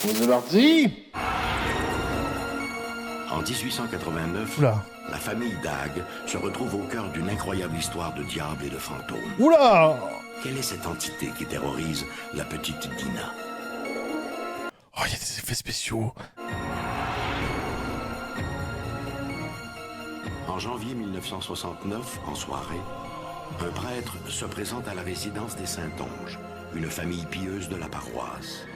C'est parti. En 1889, Oula. la famille Dag se retrouve au cœur d'une incroyable histoire de diable et de fantômes. Oula. Quelle est cette entité qui terrorise la petite Dina? Oh, il y a des effets spéciaux. En janvier 1969, en soirée, un prêtre se présente à la résidence des Saintonges, une famille pieuse de la paroisse.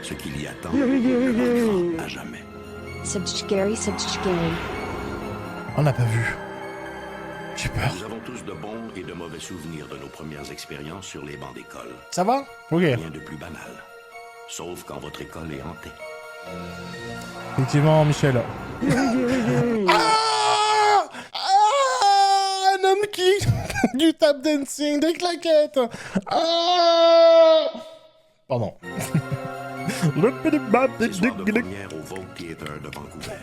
Ce qui l'y attend le marquera à jamais. Subjugary. On n'a pas vu. J'ai peur. Nous avons tous de bons et de mauvais souvenirs de nos premières expériences sur les bancs d'école. Ça va? Ok. Rien de plus banal. Sauf quand votre école est hantée. Effectivement, Michel. Un homme qui... du tap dancing, des claquettes. Pardon. Ce soir de première au Vogue Theatre de Vancouver.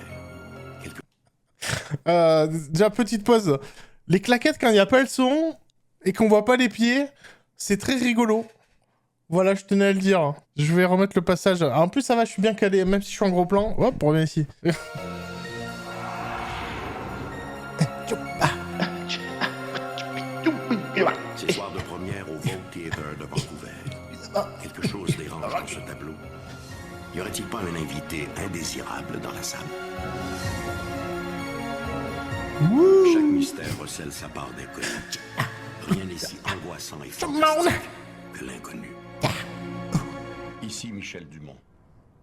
Déjà, petite pause. Les claquettes, quand il n'y a pas le son et qu'on voit pas les pieds, c'est très rigolo. Voilà, je tenais à le dire. Je vais remettre le passage. En plus, ça va, je suis bien calé, même si je suis en gros plan. Hop, on revient ici. Ce soir de première au Vogue Theatre de Vancouver. Quelque chose dérange dans ce tableau. Y aurait-il pas un invité indésirable dans la salle? Chaque mystère recèle sa part d'inconnu. Rien n'est si angoissant et fantastique que l'inconnu. Ici Michel Dumont.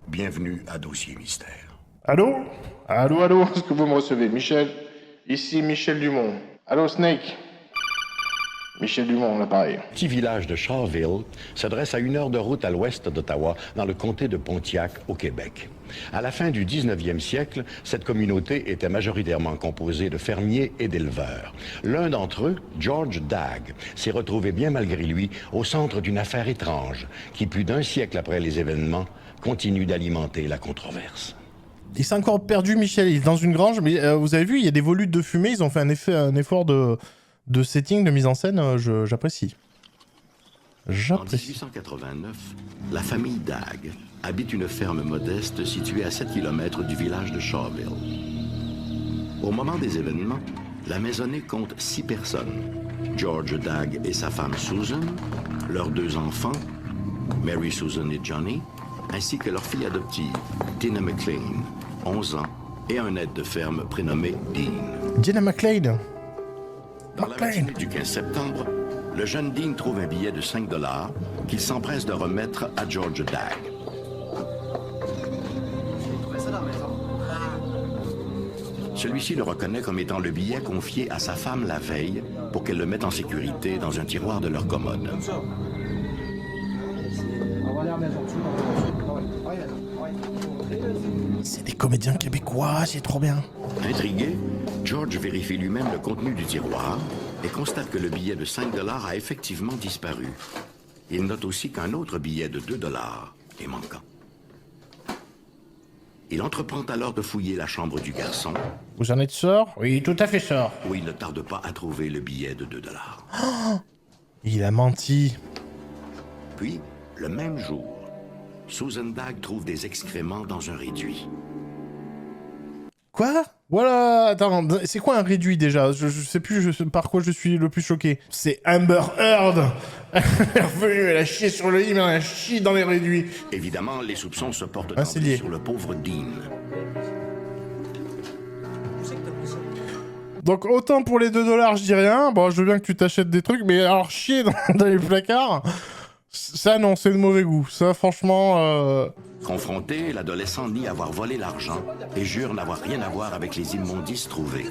Bienvenue à Dossier Mystère. Allô? Allô, est-ce que vous me recevez? Michel? Ici Michel Dumont. Allô, Snake? Michel Dumont, l'appareil. Le petit village de Charleville se dresse à 1 heure de route à l'ouest d'Ottawa, dans le comté de Pontiac, au Québec. À la fin du 19e siècle, cette communauté était majoritairement composée de fermiers et d'éleveurs. L'un d'entre eux, George Dag, s'est retrouvé bien malgré lui au centre d'une affaire étrange qui, plus d'1 siècle après les événements, continue d'alimenter la controverse. Il s'est encore perdu, Michel. Il est dans une grange, mais vous avez vu, il y a des volutes de fumée. Ils ont fait un effort de setting, de mise en scène. J'apprécie. En J'apprécie. 1889, la famille Dag habite une ferme modeste située à 7 km du village de Shawville. Au moment des événements, la maisonnée compte 6 personnes. George Dag et sa femme Susan, leurs 2 enfants, Mary Susan et Johnny, ainsi que leur fille adoptive, Tina McLean, 11 ans, et un aide de ferme prénommé Dean. Jenna McLean. Dans la matinée du 15 septembre, le jeune Dean trouve un billet de 5 $ qu'il s'empresse de remettre à George Dag. Celui-ci le reconnaît comme étant le billet confié à sa femme la veille pour qu'elle le mette en sécurité dans un tiroir de leur commode. C'est des comédiens québécois, c'est trop bien. Intrigué, George vérifie lui-même le contenu du tiroir et constate que le billet de 5 $ a effectivement disparu. Il note aussi qu'un autre billet de 2 $ est manquant. Il entreprend alors de fouiller la chambre du garçon, Vous en êtes sort? Oui, tout à fait sort. où il ne tarde pas à trouver le billet de 2 $. Il a menti. Puis, le même jour, Susan Dag trouve des excréments dans un réduit. Quoi? Voilà, attends, c'est quoi un réduit déjà? Je sais plus par quoi je suis le plus choqué. C'est Amber Heard. Elle est revenue, elle a chié sur le lit, mais elle a chié dans les réduits. Évidemment, les soupçons se portent Ah, c'est lié. sur le pauvre Dean. Donc autant pour les 2 $, je dis rien. Bon, je veux bien que tu t'achètes des trucs, mais alors chier dans les placards, ça non, c'est de mauvais goût. Ça, franchement... Confronté, l'adolescent nie avoir volé l'argent et jure n'avoir rien à voir avec les immondices trouvés.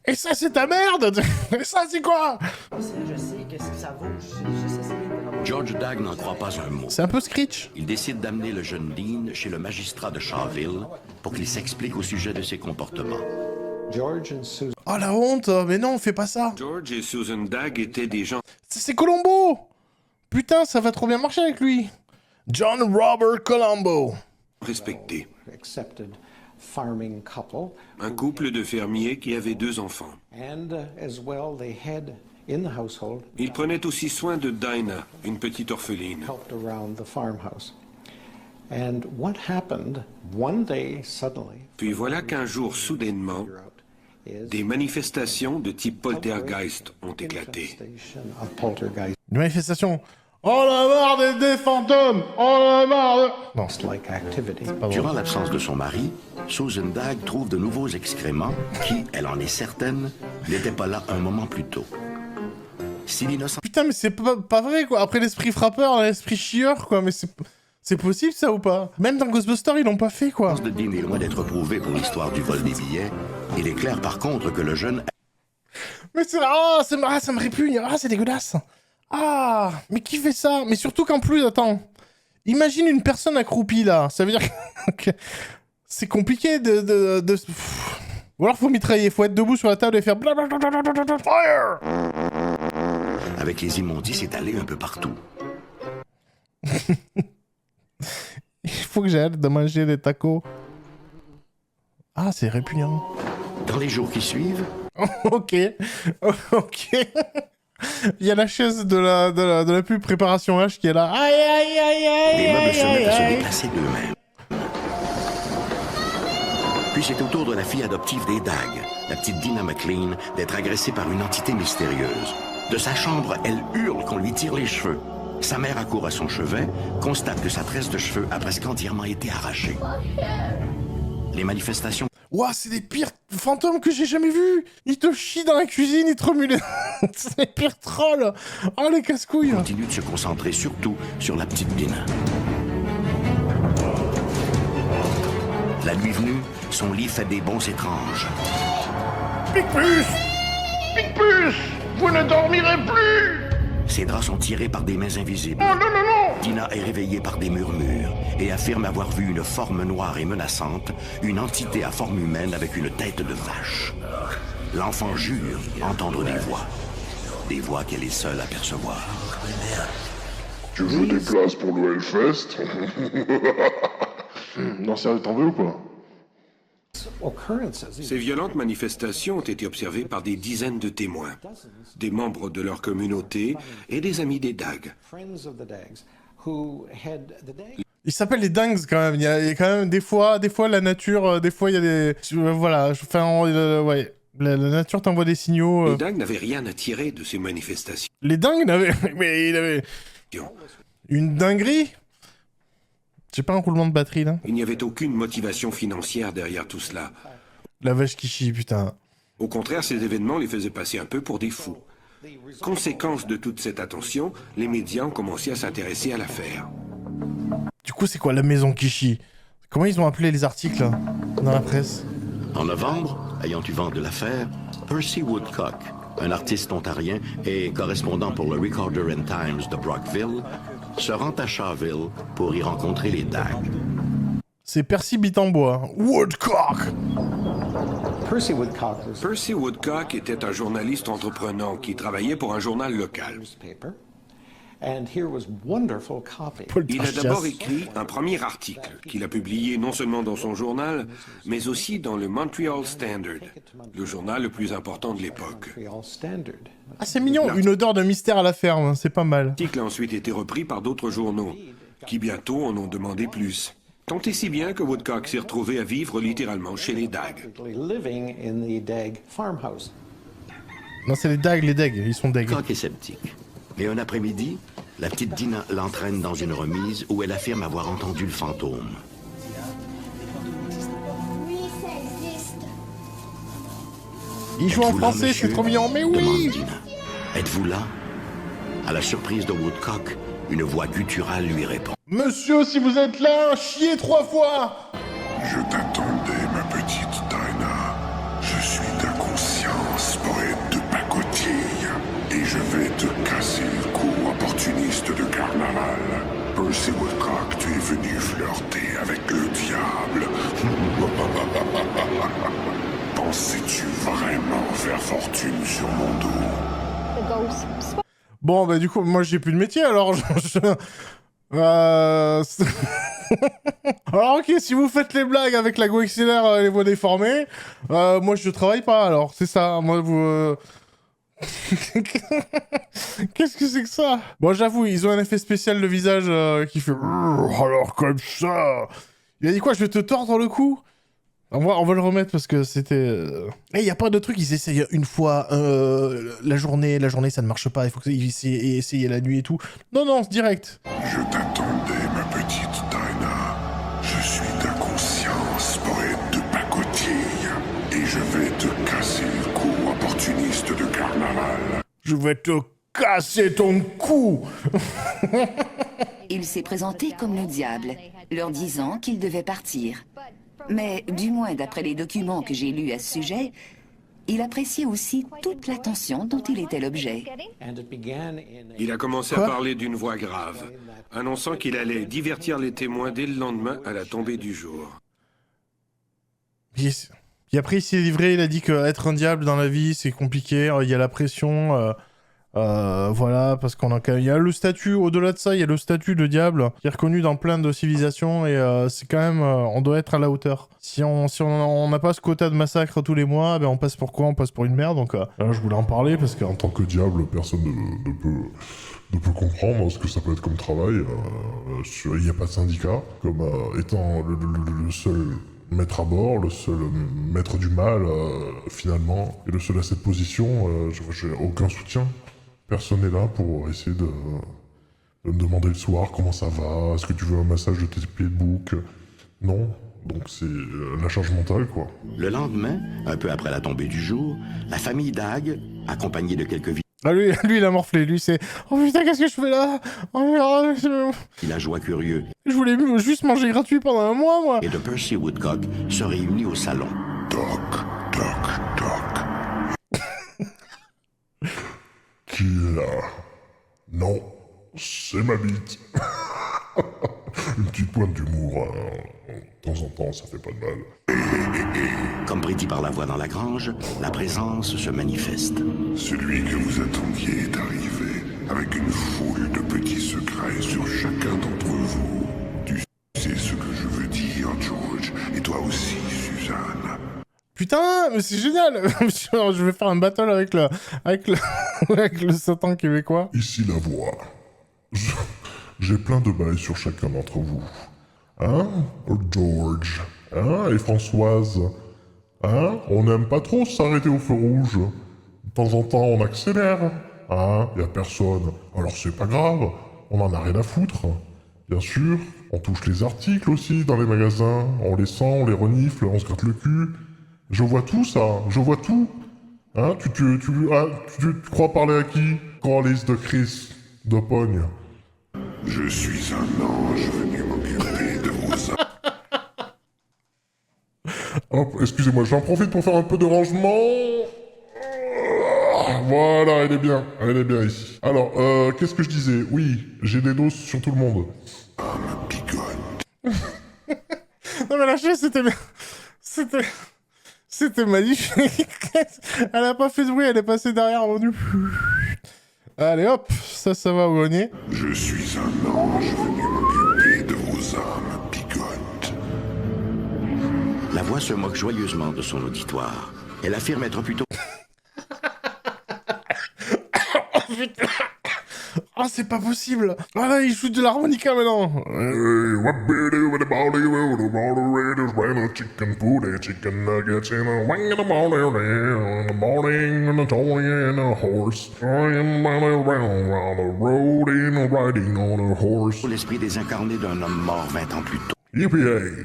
Et ça, c'est ta merde. Et ça, c'est quoi? Je sais qu'est-ce que ça vaut. J'ai juste essayé de... George Dag n'en croit pas un mot. C'est un peu Screech. Il décide d'amener le jeune Dean chez le magistrat de Shawville pour qu'il s'explique au sujet de ses comportements. Oh la honte. Mais non, fais pas ça. George et Susan Dag étaient des gens C'est Colombo. Putain, ça va trop bien marcher avec lui. John Robert Colombo. respectés. Accepted farming couple. Un couple de fermiers qui avait 2 enfants. And as well, they had in the household Ils prenaient aussi soin de Dinah, une petite orpheline. helped around the farmhouse. And what happened one day suddenly, Puis voilà qu'un jour, soudainement, des manifestations de type poltergeist ont éclaté. infestation of poltergeist Une manifestation. Oh la marre des fantômes. Oh la marre de... Non, like activity. pas bon. Durant l'absence de son mari, Susan Dagg trouve de nouveaux excréments qui, elle en est certaine, n'étaient pas là un moment plus tôt. Si l'innocence Putain, mais c'est pas vrai, quoi. Après l'esprit frappeur, l'esprit chieur, quoi. Mais c'est possible, ça, ou pas? Même dans Ghostbusters, ils l'ont pas fait, quoi. de Dean est loin d'être prouvée pour l'histoire du vol des billets, il est clair par contre que le jeune Mais c'est... Ah, ça me répugne. Ah, c'est dégueulasse. Ah, mais qui fait ça? Mais surtout qu'en plus, attends. Imagine une personne accroupie, là. Ça veut dire que... c'est compliqué de... Pff. Ou alors faut mitrailler, faut être debout sur la table et faire... Fire! avec les immondices étalés un peu partout. Il faut que j'arrête de manger des tacos. Ah, c'est répugnant. Dans les jours qui suivent, Ok. Ok. Il y a la chaise de la pub Préparation H qui est là. Aïe, aïe, aïe, aïe, les meubles se aïe, mettent à se aïe. déplacer d'eux-mêmes. Puis c'est au tour de la fille adoptive des Dagg, la petite Dina McLean, d'être agressée par une entité mystérieuse. De sa chambre, elle hurle qu'on lui tire les cheveux. Sa mère accourt à son chevet, constate que sa tresse de cheveux a presque entièrement été arrachée. Les manifestations Ouah, c'est des pires fantômes que j'ai jamais vus. Ils te chient dans la cuisine, ils te remuent les... c'est les pires trolls. Oh, les casse-couilles. continuent de se concentrer surtout sur la petite Dina. La nuit venue, son lit fait des bonds étranges. Picpus! Picpus! Vous ne dormirez plus! Ses draps sont tirés par des mains invisibles. Oh non, non, non! Dina est réveillée par des murmures et affirme avoir vu une forme noire et menaçante, une entité à forme humaine avec une tête de vache. L'enfant jure entendre des voix qu'elle est seule à percevoir. Tu veux des places pour le Hellfest? Non, sérieux, t'en veux ou quoi? Occurrences, Ces violentes manifestations ont été observées par des dizaines de témoins, des membres de leur communauté et des amis des Dagg. friends of the Daggs who had the Daggs Ils s'appellent les dingues quand même. Il y a quand même des fois la nature, des fois il y a des... Voilà, enfin, ouais. La nature t'envoie des signaux. Les Dagg n'avaient rien à tirer de ces manifestations. Les dingues n'avaient... Mais il avait... Une dinguerie? J'ai pas un roulement de batterie, là. Il n'y avait aucune motivation financière derrière tout cela. La vache qui chie, putain. Au contraire, ces événements les faisaient passer un peu pour des fous. Conséquence de toute cette attention, les médias ont commencé à s'intéresser à l'affaire. Du coup, c'est quoi la maison qui chie? Comment ils ont appelé les articles, là, dans la presse? En novembre, ayant eu vent de l'affaire, Percy Woodcock, un artiste ontarien et correspondant pour le Recorder and Times de Brockville, se rend à Shawville pour y rencontrer les Dagg. C'est Percy Bitambois. Woodcock! Percy Woodcock was Percy Woodcock était un journaliste entreprenant qui travaillait pour un journal local. newspaper, and here was wonderful copy. Il a d'abord écrit un premier article qu'il a publié non seulement dans son journal, mais aussi dans le Montreal Standard, le journal le plus important de l'époque. Montreal Standard. Ah, c'est mignon, une odeur de mystère à la ferme, c'est pas mal. L'article a ensuite été repris par d'autres journaux, qui bientôt en ont demandé plus. Tant et si bien que Woodcock s'est retrouvé à vivre littéralement chez les Dagg. Living in the Dagg farmhouse. Non, c'est les dagues, ils sont dagues. Woodcock est sceptique. Mais un après-midi, la petite Dina l'entraîne dans une remise où elle affirme avoir entendu le fantôme. Oui, ça existe. Ils jouent en Êtes-vous là, français, c'est monsieur trop mignon, mais demande oui! Dina. Êtes-vous là? À la surprise de Woodcock, une voix gutturale lui répond. Monsieur, si vous êtes là, chiez 3 fois! Je t'attendais, ma petite Dinah. Je suis ta conscience, poète de pacotille. Et je vais te casser le cou, opportuniste de carnaval. Percy Woodcock, tu es venu flirter avec le diable. Pensais-tu vraiment faire fortune sur mon dos? The ghost. Bon, bah du coup, moi j'ai plus de métier, alors Alors ok, si vous faites les blagues avec la Go XLR, les voix déformées, moi je travaille pas, alors, c'est ça, moi vous... Qu'est-ce que c'est que ça? Bon, j'avoue, ils ont un effet spécial de visage qui fait... Alors comme ça... Il a dit quoi? Je vais te tordre le cou? On va le remettre parce que c'était... Eh, y a pas de truc, ils essayent une fois la journée, ça ne marche pas, il faut qu'ils essayer la nuit et tout. Non, c'est direct. Je t'attendais, ma petite Dinah. Je suis ta conscience, poète de pacotille. Et je vais te casser le cou, opportuniste de carnaval. Je vais te casser ton cou. Il s'est présenté comme le diable, leur disant qu'il devait partir. Mais, du moins d'après les documents que j'ai lus à ce sujet, il appréciait aussi toute l'attention dont il était l'objet. And it began in a... Il a commencé Quoi? à parler d'une voix grave, annonçant qu'il allait divertir les témoins dès le lendemain à la tombée du jour. Et après, il s'est livré, il a dit qu'être un diable dans la vie, c'est compliqué, il y a la pression... voilà, parce qu'on a quand même... Il y a le statut, au-delà de ça, il y a le statut de diable qui est reconnu dans plein de civilisations et c'est quand même... on doit être à la hauteur. Si on n'a pas ce quota de massacre tous les mois, ben on passe pour quoi? On passe pour une merde, donc là, je voulais en parler parce que... En tant que diable, personne ne peut comprendre ce que ça peut être comme travail. Il n'y a pas de syndicat. Comme étant le seul maître à bord, le seul maître du mal, finalement, et le seul à cette position, j'ai aucun soutien. Personne n'est là pour essayer de me demander le soir comment ça va, est-ce que tu veux un massage de tes pieds de bouc? Non. Donc c'est la charge mentale, quoi. Le lendemain, un peu après la tombée du jour, la famille Dag, accompagnée de quelques Ah, lui, il a morflé, lui, c'est... Oh putain, qu'est-ce que je fais là? Oh, villageois curieux je voulais juste manger gratuit pendant un mois, moi. et de Percy Woodcock se réunit au salon. Toc, toc, toc. Qui est là? Non, c'est ma bite. Une petite pointe d'humour, hein. De temps en temps, ça fait pas de mal. Comme prédit par la voix dans la grange, la présence se manifeste. Celui que vous attendiez est arrivé, avec une foule de petits secrets sur chacun d'entre vous. Tu sais ce que je veux dire, George, et toi aussi, Suzanne. Putain, mais c'est génial. Je vais faire un battle avec le... avec le Satan québécois. Ici la voix. J'ai plein de bails sur chacun d'entre vous. Hein, George? Hein, et Françoise? Hein, on n'aime pas trop s'arrêter au feu rouge. De temps en temps, on accélère. Hein, y a personne. Alors c'est pas grave, on en a rien à foutre. Bien sûr, on touche les articles aussi dans les magasins. On les sent, on les renifle, on se gratte le cul. Je vois tout ça, je vois tout. Hein, tu crois parler à qui? Corliss de Chris, de Pogne. Je suis un ange venu m'occuper de vos... Hop, excusez-moi, j'en profite pour faire un peu de rangement. Voilà, elle est bien ici. Alors, qu'est-ce que je disais? Oui, j'ai des doses sur tout le monde. Ah, ma pigonne. Non mais la chaise, c'était... C'était magnifique. Elle a pas fait de bruit, elle est passée derrière mon nu. Allez hop, ça va au grenier. Je suis un ange venu m'occuper de vos âmes pigotes. La voix se moque joyeusement de son auditoire. Elle affirme être plutôt... Ah, c'est pas possible. Ah là, il joue de l'harmonica maintenant. Hey, what better with the body with the moderators, well, chicken booty, chicken nuggets, and a wing in the morning, and a toy and a horse. I am around on the road and riding on a horse. l'esprit désincarné d'un homme mort 20 ans plus tôt. Yippee!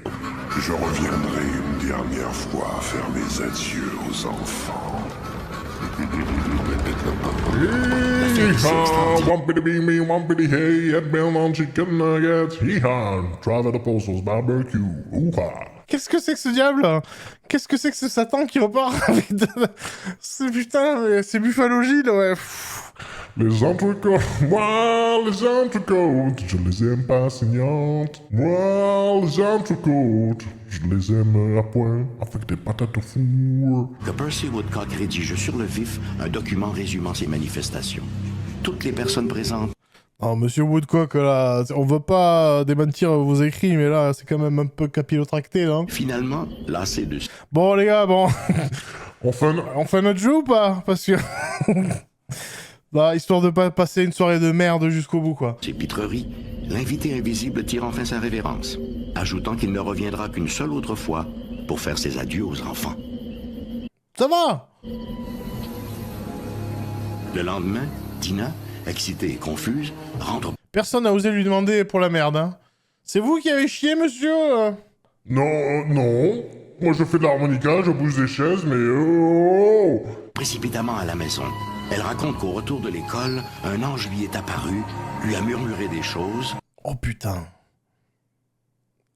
Je reviendrai une dernière fois faire mes adieux aux enfants. Hee-haw, wampity bee me, wampity hey, headband on chicken nuggets, hee-haw, drive at the Postals barbecue, ooh-ha. Qu'est-ce que c'est que ce diable? Qu'est-ce que c'est que ce Satan qui repart avec de... C'est putain, mais c'est Buffalo Gilles, ouais. Pff. Les entrecôtes, moi les entrecôtes, je les aime pas saignantes. Moi les entrecôtes, je les aime à point, avec des patates au four. Que Percy Woodcock rédige sur le vif un document résumant ces manifestations. Toutes les personnes présentes Oh, monsieur Woodcock, là, on veut pas démentir vos écrits, mais là, c'est quand même un peu capillotracté, là. finalement lassées de... Bon, les gars, bon... On fait notre jeu ou pas? Parce que... bah, histoire de pas passer une soirée de merde jusqu'au bout, quoi. Ces pitreries, l'invité invisible tire enfin sa révérence, ajoutant qu'il ne reviendra qu'une seule autre fois pour faire ses adieux aux enfants. Ça va! Le lendemain, Tina, excitée et confuse, rentre... Personne n'a osé lui demander pour la merde, hein. C'est vous qui avez chié, monsieur? Non, non. Moi, je fais de l'harmonica, je bouge des chaises, mais oh! Précipitamment à la maison. Elle raconte qu'au retour de l'école, un ange lui est apparu, lui a murmuré des choses. Oh putain.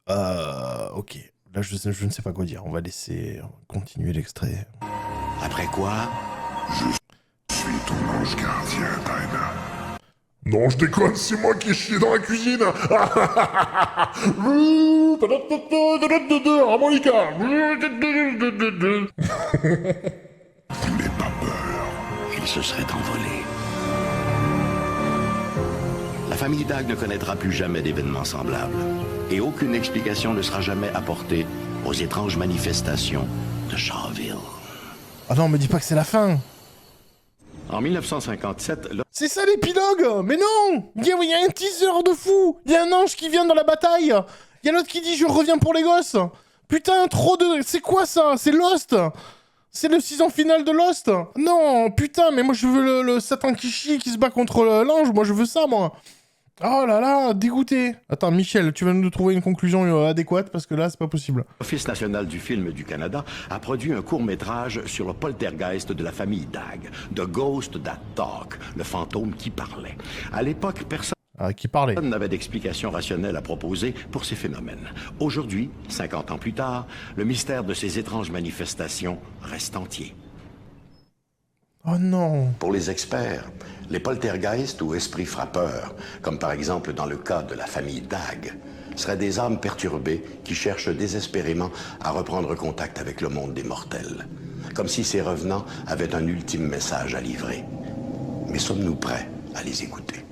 Ok. Là, je ne sais pas quoi dire. On va laisser continuer l'extrait. Après quoi... Je suis ton ange gardien, Dinah. Non, je déconne, c'est moi qui ai chié dans la cuisine. Harmonica. N'aie pas peur. Il se serait envolé. La famille Dag ne connaîtra plus jamais d'événements semblables. Et aucune explication ne sera jamais apportée aux étranges manifestations de Shawville. Ah non, me dis pas que c'est la fin. En 1957, c'est ça l'épilogue! Mais non! Il y a un teaser de fou! Il y a un ange qui vient dans la bataille! Il y a l'autre qui dit « Je reviens pour les gosses !» Putain, trop de... C'est quoi ça? C'est Lost! C'est le saison finale de Lost! Non, putain, mais moi je veux le Satan qui chie, qui se bat contre l'ange. Moi je veux ça, moi! Oh là là, dégoûté! Attends, Michel, tu vas nous trouver une conclusion adéquate, parce que là, c'est pas possible. L'Office national du film du Canada a produit un court-métrage sur le poltergeist de la famille Dag, The Ghost That Talk, le fantôme qui parlait. À l'époque, personne n'avait d'explication rationnelle à proposer pour ces phénomènes. Aujourd'hui, 50 ans plus tard, le mystère de ces étranges manifestations reste entier. Oh non! Pour les experts, les poltergeists ou esprits frappeurs, comme par exemple dans le cas de la famille Dag, seraient des âmes perturbées qui cherchent désespérément à reprendre contact avec le monde des mortels, comme si ces revenants avaient un ultime message à livrer. Mais sommes-nous prêts à les écouter?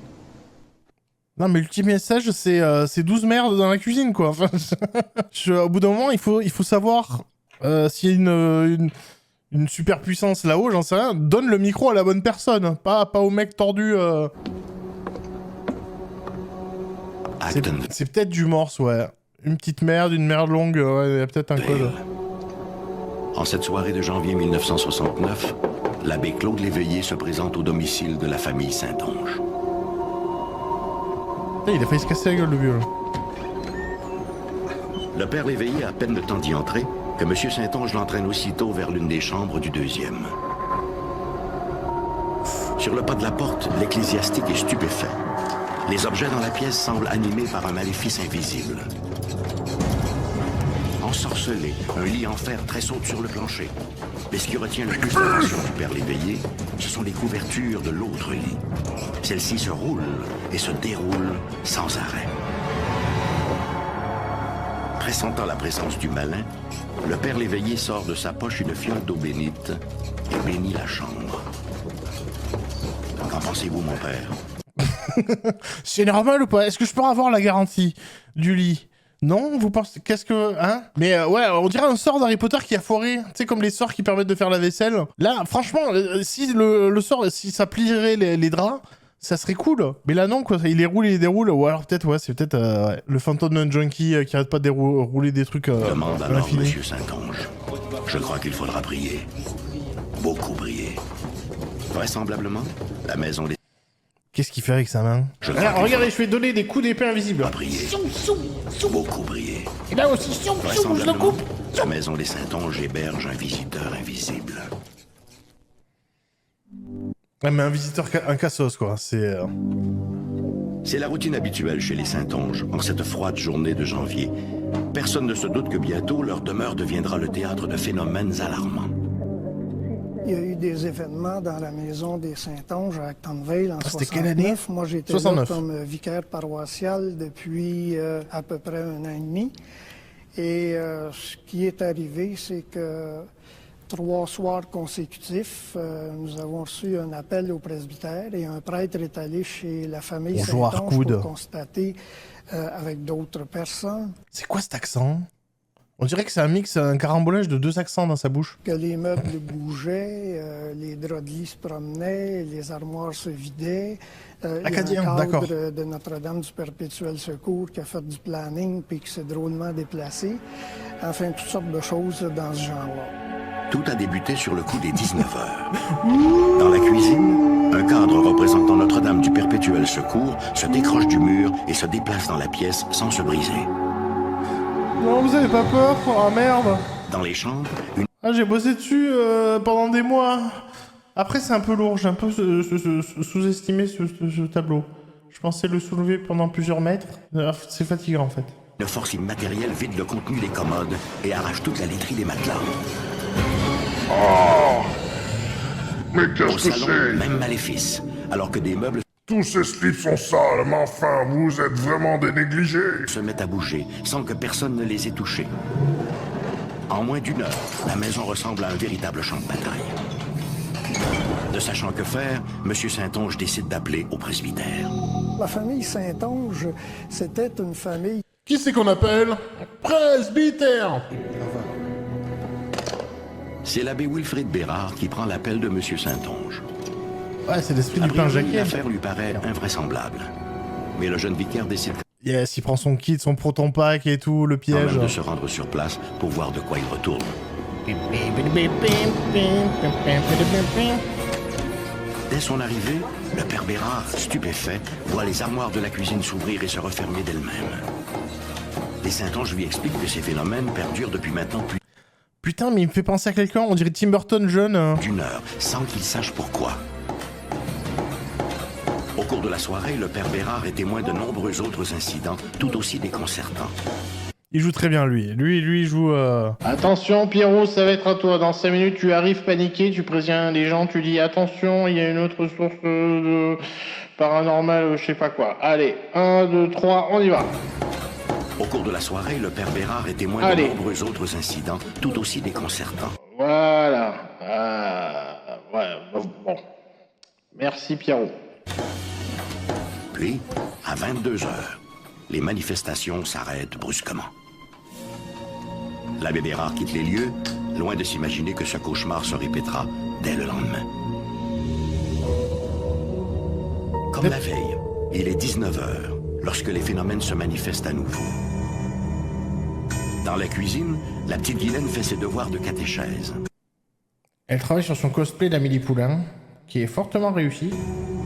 Non, mais l'ultime message, c'est 12 merdes dans la cuisine, quoi. Enfin, au bout d'un moment, il faut savoir s'il y a une super puissance là-haut, j'en sais rien. Donne le micro à la bonne personne, pas au mec tordu. C'est peut-être du morse, ouais. Une petite merde, une merde longue, ouais, il y a peut-être un code. En cette soirée de janvier 1969, l'abbé Claude Léveillé se présente au domicile de la famille Saint-Onge. Il a failli se casser la gueule, le vieux. Le père Léveillé a à peine le temps d'y entrer que M. Saint-Onge l'entraîne aussitôt vers l'une des chambres du deuxième. Sur le pas de la porte, l'ecclésiastique est stupéfait. Les objets dans la pièce semblent animés par un maléfice invisible. Ensorcelé, un lit en fer tressaute sur le plancher. Mais ce qui retient le plus l'attention du père Léveillé, ce sont les couvertures de l'autre lit. Celles-ci se roulent et se déroulent sans arrêt. Pressentant la présence du malin, le père Léveillé sort de sa poche une fiole d'eau bénite et bénit la chambre. Qu'en pensez-vous, mon père? C'est normal ou pas? Est-ce que je peux avoir la garantie du lit? Non? Vous pensez... Qu'est-ce que... Hein? Mais ouais, on dirait un sort d'Harry Potter qui a foiré. Tu sais, comme les sorts qui permettent de faire la vaisselle. Là, franchement, si le sort, si ça plierait les draps, ça serait cool. Mais là, non, quoi. Il les roule, il les déroule. Ou alors peut-être, ouais, c'est peut-être ouais, le fantôme d'un junkie qui arrête pas de rouler des trucs demande alors Monsieur Saint-Onge. Je crois qu'il faudra prier. Beaucoup prier. Vraisemblablement, la maison des... Qu'est-ce qu'il fait avec sa main? Regardez, je vais donner des coups d'épée invisibles. Prier. Beaucoup prier. Et là aussi, je le coupe. La maison des Saint-Onge héberge un visiteur invisible. Ouais, mais un visiteur, un cassos, quoi. C'est la routine habituelle chez les Saint-Onge en cette froide journée de janvier. Personne ne se doute que bientôt, leur demeure deviendra le théâtre de phénomènes alarmants. Il y a eu des événements dans la maison des Saint-Onge à Actonville en 69. Quelle année? Moi, j'étais là comme vicaire paroissial depuis à peu près 1 an et demi. Et ce qui est arrivé, c'est que 3 soirs consécutifs, nous avons reçu un appel au presbytère et un prêtre est allé chez la famille Saint-Onge pour constater avec d'autres personnes. C'est quoi cet accent? On dirait que c'est un mix, un carambolage de 2 accents dans sa bouche. Que les meubles bougeaient, les draps de lit se promenaient, les armoires se vidaient. Acadien, il y a un d'accord. cadre de Notre-Dame du Perpétuel Secours qui a fait du planning puis qui s'est drôlement déplacé. Enfin, toutes sortes de choses dans ce genre-là. Tout a débuté sur le coup des 19 heures. Dans la cuisine, un cadre représentant Notre-Dame du Perpétuel Secours se décroche du mur et se déplace dans la pièce sans se briser. Non, vous avez pas peur? Oh merde! Dans les chambres, une Ah, j'ai bossé dessus pendant des mois. Après, c'est un peu lourd. J'ai un peu sous-estimé ce tableau. Je pensais le soulever pendant plusieurs mètres. C'est fatigant, en fait. force immatérielle vide le contenu des commodes et arrache toute la laiterie des matelas. Oh! Mais Au qu'est-ce que salon, c'est? même maléfice, alors que des meubles Tous ces slips sont sales, mais enfin, vous êtes vraiment des négligés. se mettent à bouger sans que personne ne les ait touchés. En moins d'une heure, la maison ressemble à un véritable champ de bataille. Ne sachant que faire, M. Saint-Onge décide d'appeler au presbytère. La famille Saint-Onge, c'était une famille... Qui c'est qu'on appelle? Presbytère! C'est l'abbé Wilfrid Bérard qui prend l'appel de M. Saint-Onge. Ouais, c'est l'esprit A du pain priori, Jacquet. l'affaire lui paraît invraisemblable. Mais le jeune vicaire décide Yes, il prend son kit, son proton pack et tout, le quand piège. même de se rendre sur place pour voir de quoi il retourne. Dès son arrivée, le père Bérard, stupéfait, voit les armoires de la cuisine s'ouvrir et se refermer d'elles-mêmes. Les Saint-Onge lui expliquent que ces phénomènes perdurent depuis maintenant plus Putain, mais il me fait penser à quelqu'un, on dirait Tim Burton jeune. d'une heure, sans qu'il sache pourquoi. Au cours de la soirée, le père Bérard est témoin de nombreux autres incidents, tout aussi déconcertants. Il joue très bien, lui. Lui, il joue... Attention Pierrot, ça va être à toi. Dans 5 minutes, tu arrives paniqué, tu préviens les gens, tu dis attention, il y a une autre source de paranormal, je sais pas quoi. Allez, 1, 2, 3, on y va. Au cours de la soirée, le père Bérard est témoin Allez. de nombreux autres incidents, tout aussi déconcertants. Voilà. Ouais, bon. Merci Pierrot. Puis, à 22 heures, les manifestations s'arrêtent brusquement. L'abbé Bérard quitte les lieux, loin de s'imaginer que ce cauchemar se répétera dès le lendemain. Comme la veille, il est 19 heures lorsque les phénomènes se manifestent à nouveau. Dans la cuisine, la petite Guylaine fait ses devoirs de catéchèse. Elle travaille sur son cosplay d'Amélie Poulain, qui est fortement réussi.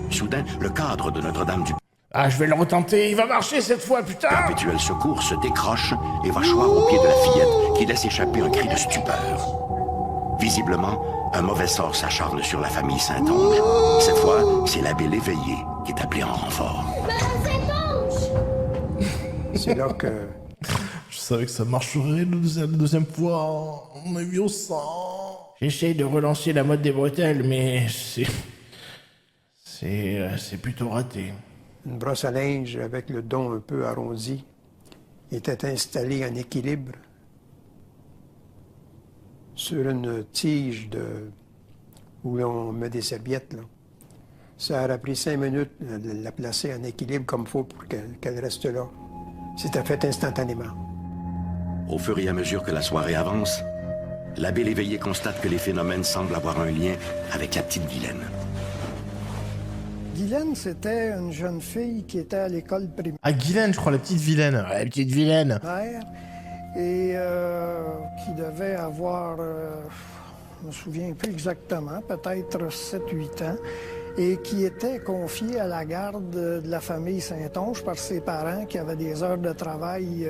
Soudain, le cadre de Notre-Dame du Ah, je vais le retenter, il va marcher cette fois, putain! Perpétuel Secours se décroche et va choir au pied de la fillette qui laisse échapper un cri de stupeur. Visiblement, un mauvais sort s'acharne sur la famille Saint-Onge. Cette fois, c'est l'abbé Léveillé qui est appelé en renfort. C'est là que Je savais que ça marcherait la deuxième fois. On a vu au sang. J'essaye de relancer la mode des bretelles, mais c'est plutôt raté. une brosse à linge avec le don un peu arrondi était installée en équilibre sur une tige où on met des serviettes. Là. Ça aurait pris 5 minutes de la placer en équilibre comme il faut pour qu'elle reste là. C'était fait instantanément. Au fur et à mesure que la soirée avance, l'abbé Léveillé constate que les phénomènes semblent avoir un lien avec la petite Guylaine. Guylaine, c'était une jeune fille qui était à l'école primaire Ah, Guylaine, je crois, la petite vilaine. Ouais, la petite vilaine. et qui devait avoir, je me souviens plus exactement, peut-être 7-8 ans, et qui était confiée à la garde de la famille Saint-Onge par ses parents qui avaient des heures de travail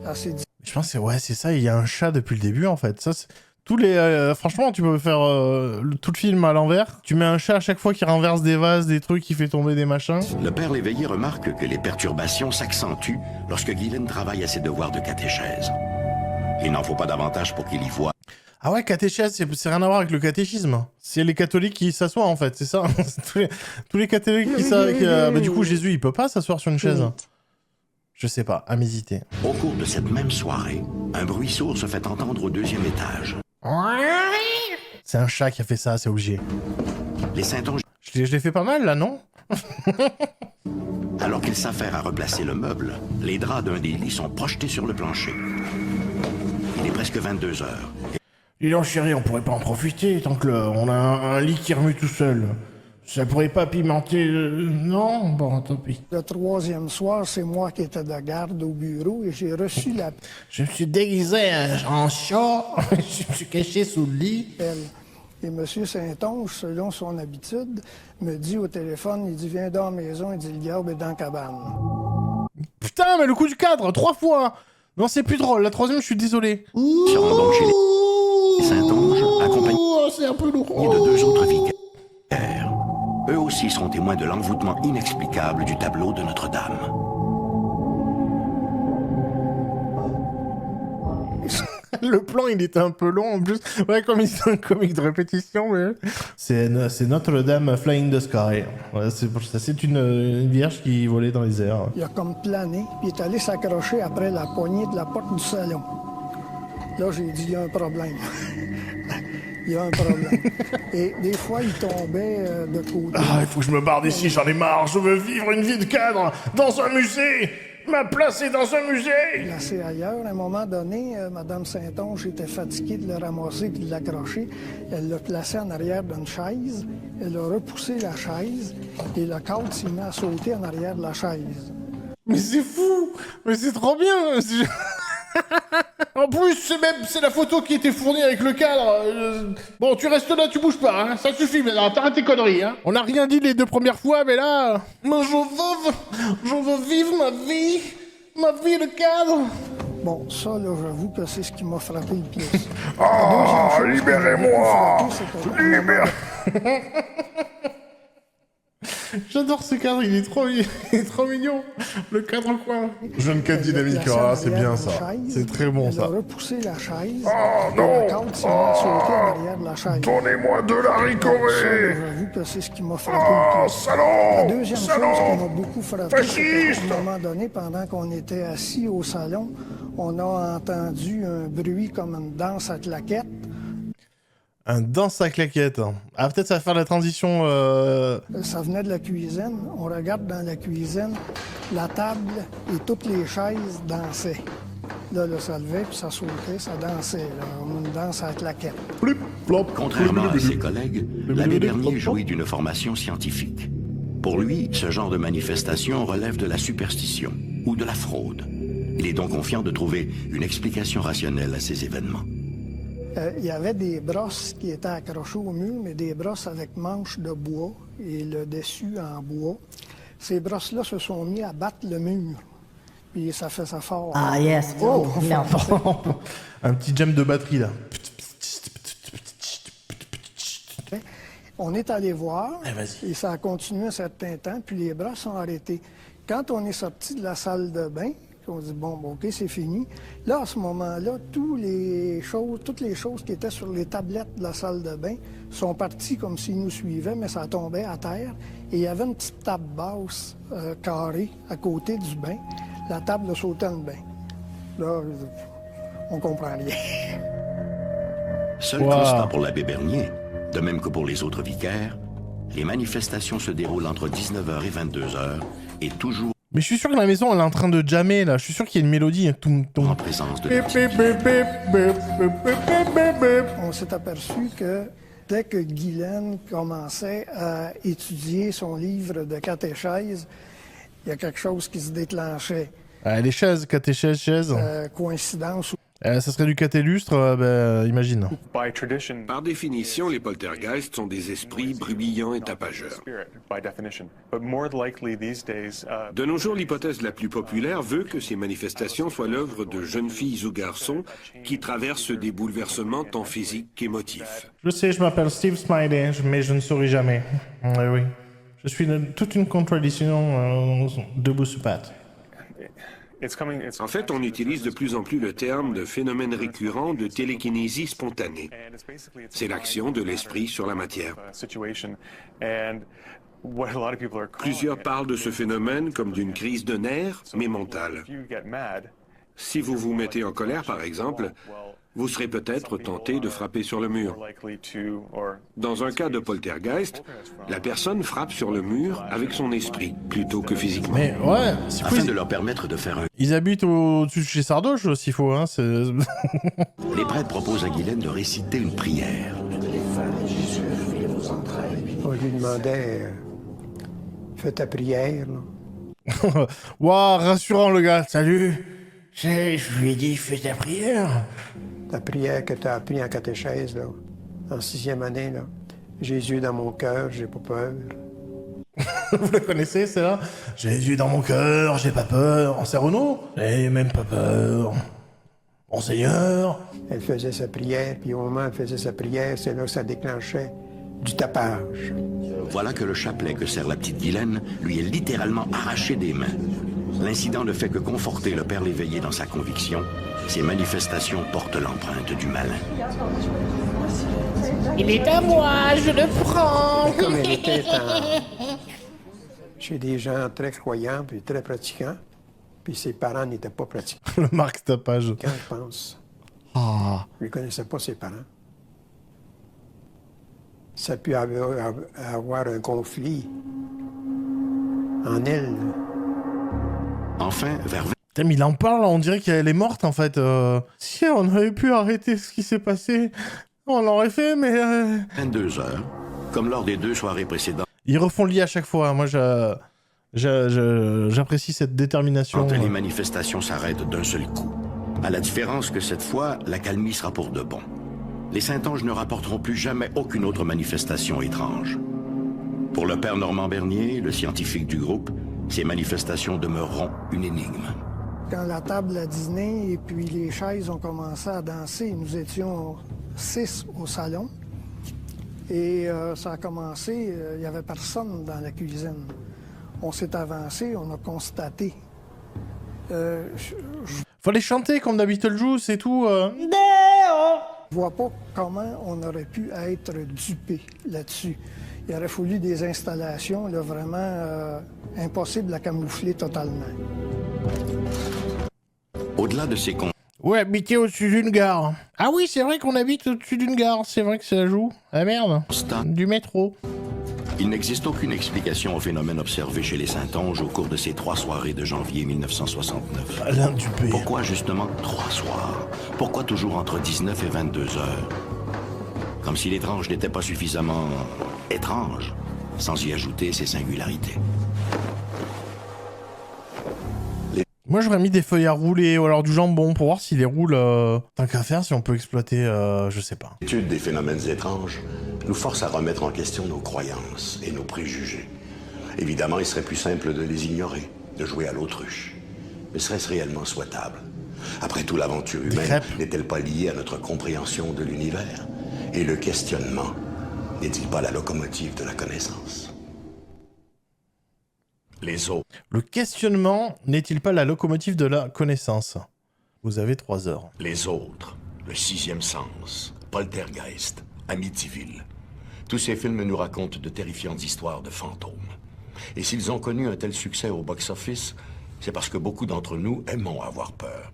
assez difficiles. Je pense que c'est ça, il y a un chat depuis le début, en fait. Ça, tous les, franchement, tu peux faire tout le film à l'envers. Tu mets un chat à chaque fois qui renverse des vases, des trucs, qui fait tomber des machins. Le père Léveillé remarque que les perturbations s'accentuent lorsque Guylaine travaille à ses devoirs de catéchèse. Il n'en faut pas davantage pour qu'il y voie. Ah ouais, catéchèse, c'est rien à voir avec le catéchisme. C'est les catholiques qui s'assoient, en fait, c'est ça. tous les catholiques qui s'assoient. Bah, du coup, Jésus, il peut pas s'asseoir sur une chaise. Je sais pas, à méditer. Au cours de cette même soirée, un bruit sourd se fait entendre au 2e étage. C'est un chat qui a fait ça, c'est obligé. Les Saint-Onge, Je l'ai fait pas mal, là, non? alors qu'ils s'affairent à replacer le meuble, les draps d'un des lits sont projetés sur le plancher. est presque 22 heures. Dis donc chérie, on pourrait pas en profiter tant que on a un lit qui remue tout seul. Ça pourrait pas pimenter... Non? Bon, tant pis. Le troisième soir, c'est moi qui étais de garde au bureau et j'ai reçu la... Je me suis déguisé en chat, je me suis caché sous le lit. Et M. Saint-Onge, selon son habitude, me dit au téléphone, il dit « Viens dans la maison », il dit « Le diable est dans la cabane ». Putain, mais le coup du cadre, 3 fois! Non, c'est plus drôle, la troisième, je suis désolé. Se rend donc chez les Saint-Onge, accompagné c'est un peu lourd. de 2 autres vicaires. Eux aussi seront témoins de l'envoûtement inexplicable du tableau de Notre-Dame. Le plan, il était un peu long en plus. Ouais, comme c'est un comique de répétition, mais... C'est Notre-Dame Flying the Sky. Ouais, c'est pour ça. C'est une vierge qui volait dans les airs. Il a comme plané, puis il est allé s'accrocher après la poignée de la porte du salon. Là, j'ai dit, il y a un problème. Il y a un problème. Et des fois, il tombait de côté. Ah, il faut que je me barre d'ici, j'en ai marre. Je veux vivre une vie de cadre dans un musée. Ma place est dans un musée. Placé ailleurs. À un moment donné, Mme Saint-Onge était fatiguée de le ramasser et de l'accrocher. Elle l'a placé en arrière d'une chaise. Elle a repoussé la chaise et le cadre s'est mis à sauter en arrière de la chaise. Mais c'est fou. Mais c'est trop bien. En plus, c'est la photo qui était fournie avec le cadre. Bon, tu restes là, tu bouges pas, hein. Ça suffit maintenant, t'arrêtes tes conneries, hein. On n'a rien dit les 2 premières fois, mais là... Mais je veux vivre ma vie de cadre. Bon, ça, là, j'avoue que c'est ce qui m'a frappé le pied. Ah, libérez-moi! Libérez... J'adore ce cadre, il est trop mignon. Le cadre quoi. Jeune cadre dynamique, ah, c'est bien ça. C'est très bon ça. Elle a repoussé la chaise. Oh non! Le cadre s'est mis à sauter en arrière de la chaise. Donnez-moi de la ricorée! J'avoue que c'est ce qui m'a frappé le pied. Salaud! La deuxième chose qui m'a beaucoup frappé, c'est qu'à un moment donné, pendant qu'on était assis au salon, on a entendu un bruit comme une danse à claquettes. Un danse à claquettes. Ah, peut-être ça va faire la transition... Ça venait de la cuisine. On regarde dans la cuisine, la table et toutes les chaises dansaient. Là, ça levait, puis ça sautait, ça dansait. Là, une danse à claquettes. Contrairement à ses collègues, l'abbé Bernier jouit d'une formation scientifique. Pour lui, ce genre de manifestation relève de la superstition ou de la fraude. Il est donc confiant de trouver une explication rationnelle à ces événements. Il y avait des brosses qui étaient accrochées au mur, mais des brosses avec manches de bois et le dessus en bois. Ces brosses-là se sont mis à battre le mur. Puis ça fait ça fort. Ah yes! Oh! Non. Un petit jam de batterie, là. On est allé voir, vas-y. et ça a continué un certain temps, puis les brosses sont arrêtées. Quand on est sorti de la salle de bain, on dit, bon, OK, c'est fini. Là, à ce moment-là, toutes les choses qui étaient sur les tablettes de la salle de bain sont parties comme s'ils nous suivaient, mais ça tombait à terre. Et il y avait une petite table basse, carrée, à côté du bain. La table a sauté dans le bain. Là, on comprend rien. Seul constat pour l'abbé Bernier, de même que pour les autres vicaires, les manifestations se déroulent entre 19h et 22h et toujours Mais je suis sûr que la maison, elle est en train de jammer, là. Je suis sûr qu'il y a une mélodie. en présence de On s'est aperçu que dès que Guylaine commençait à étudier son livre de catéchèse, il y a quelque chose qui se déclenchait. Les chaises, catéchèse, chaises. Coïncidence. Ça serait du catélustre, imagine. Par définition, les poltergeists sont des esprits bruyants et tapageurs. De nos jours, l'hypothèse la plus populaire veut que ces manifestations soient l'œuvre de jeunes filles ou garçons qui traversent des bouleversements tant physiques qu'émotifs. Je sais, je m'appelle Steve Smiley, mais je ne souris jamais. Oui. Je suis toute une contradiction debout sur pattes. En fait, on utilise de plus en plus le terme de phénomène récurrent de télékinésie spontanée. C'est l'action de l'esprit sur la matière. Plusieurs parlent de ce phénomène comme d'une crise de nerfs, mais mentale. Si vous vous mettez en colère, par exemple, Vous serez peut-être tenté de frapper sur le mur. Dans un cas de poltergeist, la personne frappe sur le mur avec son esprit, plutôt que physiquement. Mais ouais, c'est Afin de leur permettre de faire un... Ils habitent au-dessus de chez Sardoche, s'il faut, hein, c'est... Les prêtres proposent à Guylaine de réciter une prière. On lui demandait fais ta prière. Waouh, rassurant le gars. Salut. Je lui ai dit fais ta prière. Ta prière que tu as appris en catéchèse, là, en 6e année, là. Jésus dans mon cœur, j'ai pas peur. Vous la connaissez, celle-là? Jésus dans mon cœur, j'ai pas peur. C'est Renaud? J'ai même pas peur. Mon Seigneur. Elle faisait sa prière, puis au moment où elle faisait sa prière, c'est là que ça déclenchait du tapage. Voilà que le chapelet que sert la petite Guylaine lui est littéralement arraché des mains. L'incident ne fait que conforter le père l'éveillé dans sa conviction. Ces manifestations portent l'empreinte du malin. Il est à moi, je le prends. Comme elle était chez des gens très croyants puis très pratiquants, puis ses parents n'étaient pas pratiquants. Le Marc Tapage. Quand je pense. Ah. Je ne connaissais pas ses parents. Ça a pu avoir un conflit en elle. Enfin, vers... Putain, mais il en parle, on dirait qu'elle est morte, en fait. Si on avait pu arrêter ce qui s'est passé, on l'aurait fait, mais... 22 heures, comme lors des 2 soirées précédentes. Ils refont le lit à chaque fois. Moi, j'apprécie cette détermination. Quand les manifestations s'arrêtent d'un seul coup. À la différence que cette fois, l'accalmie sera pour de bon. Les Saintonges ne rapporteront plus jamais aucune autre manifestation étrange. Pour le père Normand Bernier, le scientifique du groupe, ces manifestations demeureront une énigme. Quand la table a dîné et puis les chaises ont commencé à danser, nous étions 6 au salon. Et ça a commencé, il n'y avait personne dans la cuisine. On s'est avancé, on a constaté. Fallait chanter comme dans Beetlejuice et tout. Je vois pas comment on aurait pu être dupé là-dessus. Il aurait fallu des installations là, vraiment impossibles à camoufler totalement. Au-delà de ces Ouais, habiter au-dessus d'une gare. Ah oui, c'est vrai qu'on habite au-dessus d'une gare. C'est vrai que ça joue. Ah merde. Du métro. Il n'existe aucune explication au phénomène observé chez les Saintonges au cours de ces 3 soirées de janvier 1969. Alain Dupé. Pourquoi justement 3 soirs? Pourquoi toujours entre 19 et 22 heures? Comme si l'étrange n'était pas suffisamment étrange, sans y ajouter ses singularités. Moi, j'aurais mis des feuilles à rouler ou alors du jambon pour voir s'il les roule. Tant qu'à faire, si on peut exploiter, je sais pas. L'étude des phénomènes étranges nous force à remettre en question nos croyances et nos préjugés. Évidemment, il serait plus simple de les ignorer, de jouer à l'autruche. Mais serait-ce réellement souhaitable? Après tout, l'aventure humaine n'est-elle pas liée à notre compréhension de l'univers? Et le questionnement n'est-il pas la locomotive de la connaissance? Les autres. Le questionnement n'est-il pas la locomotive de la connaissance? Vous avez 3 heures. Les autres, le 6e sens, Poltergeist, Amityville. Tous ces films nous racontent de terrifiantes histoires de fantômes. Et s'ils ont connu un tel succès au box-office, c'est parce que beaucoup d'entre nous aimons avoir peur.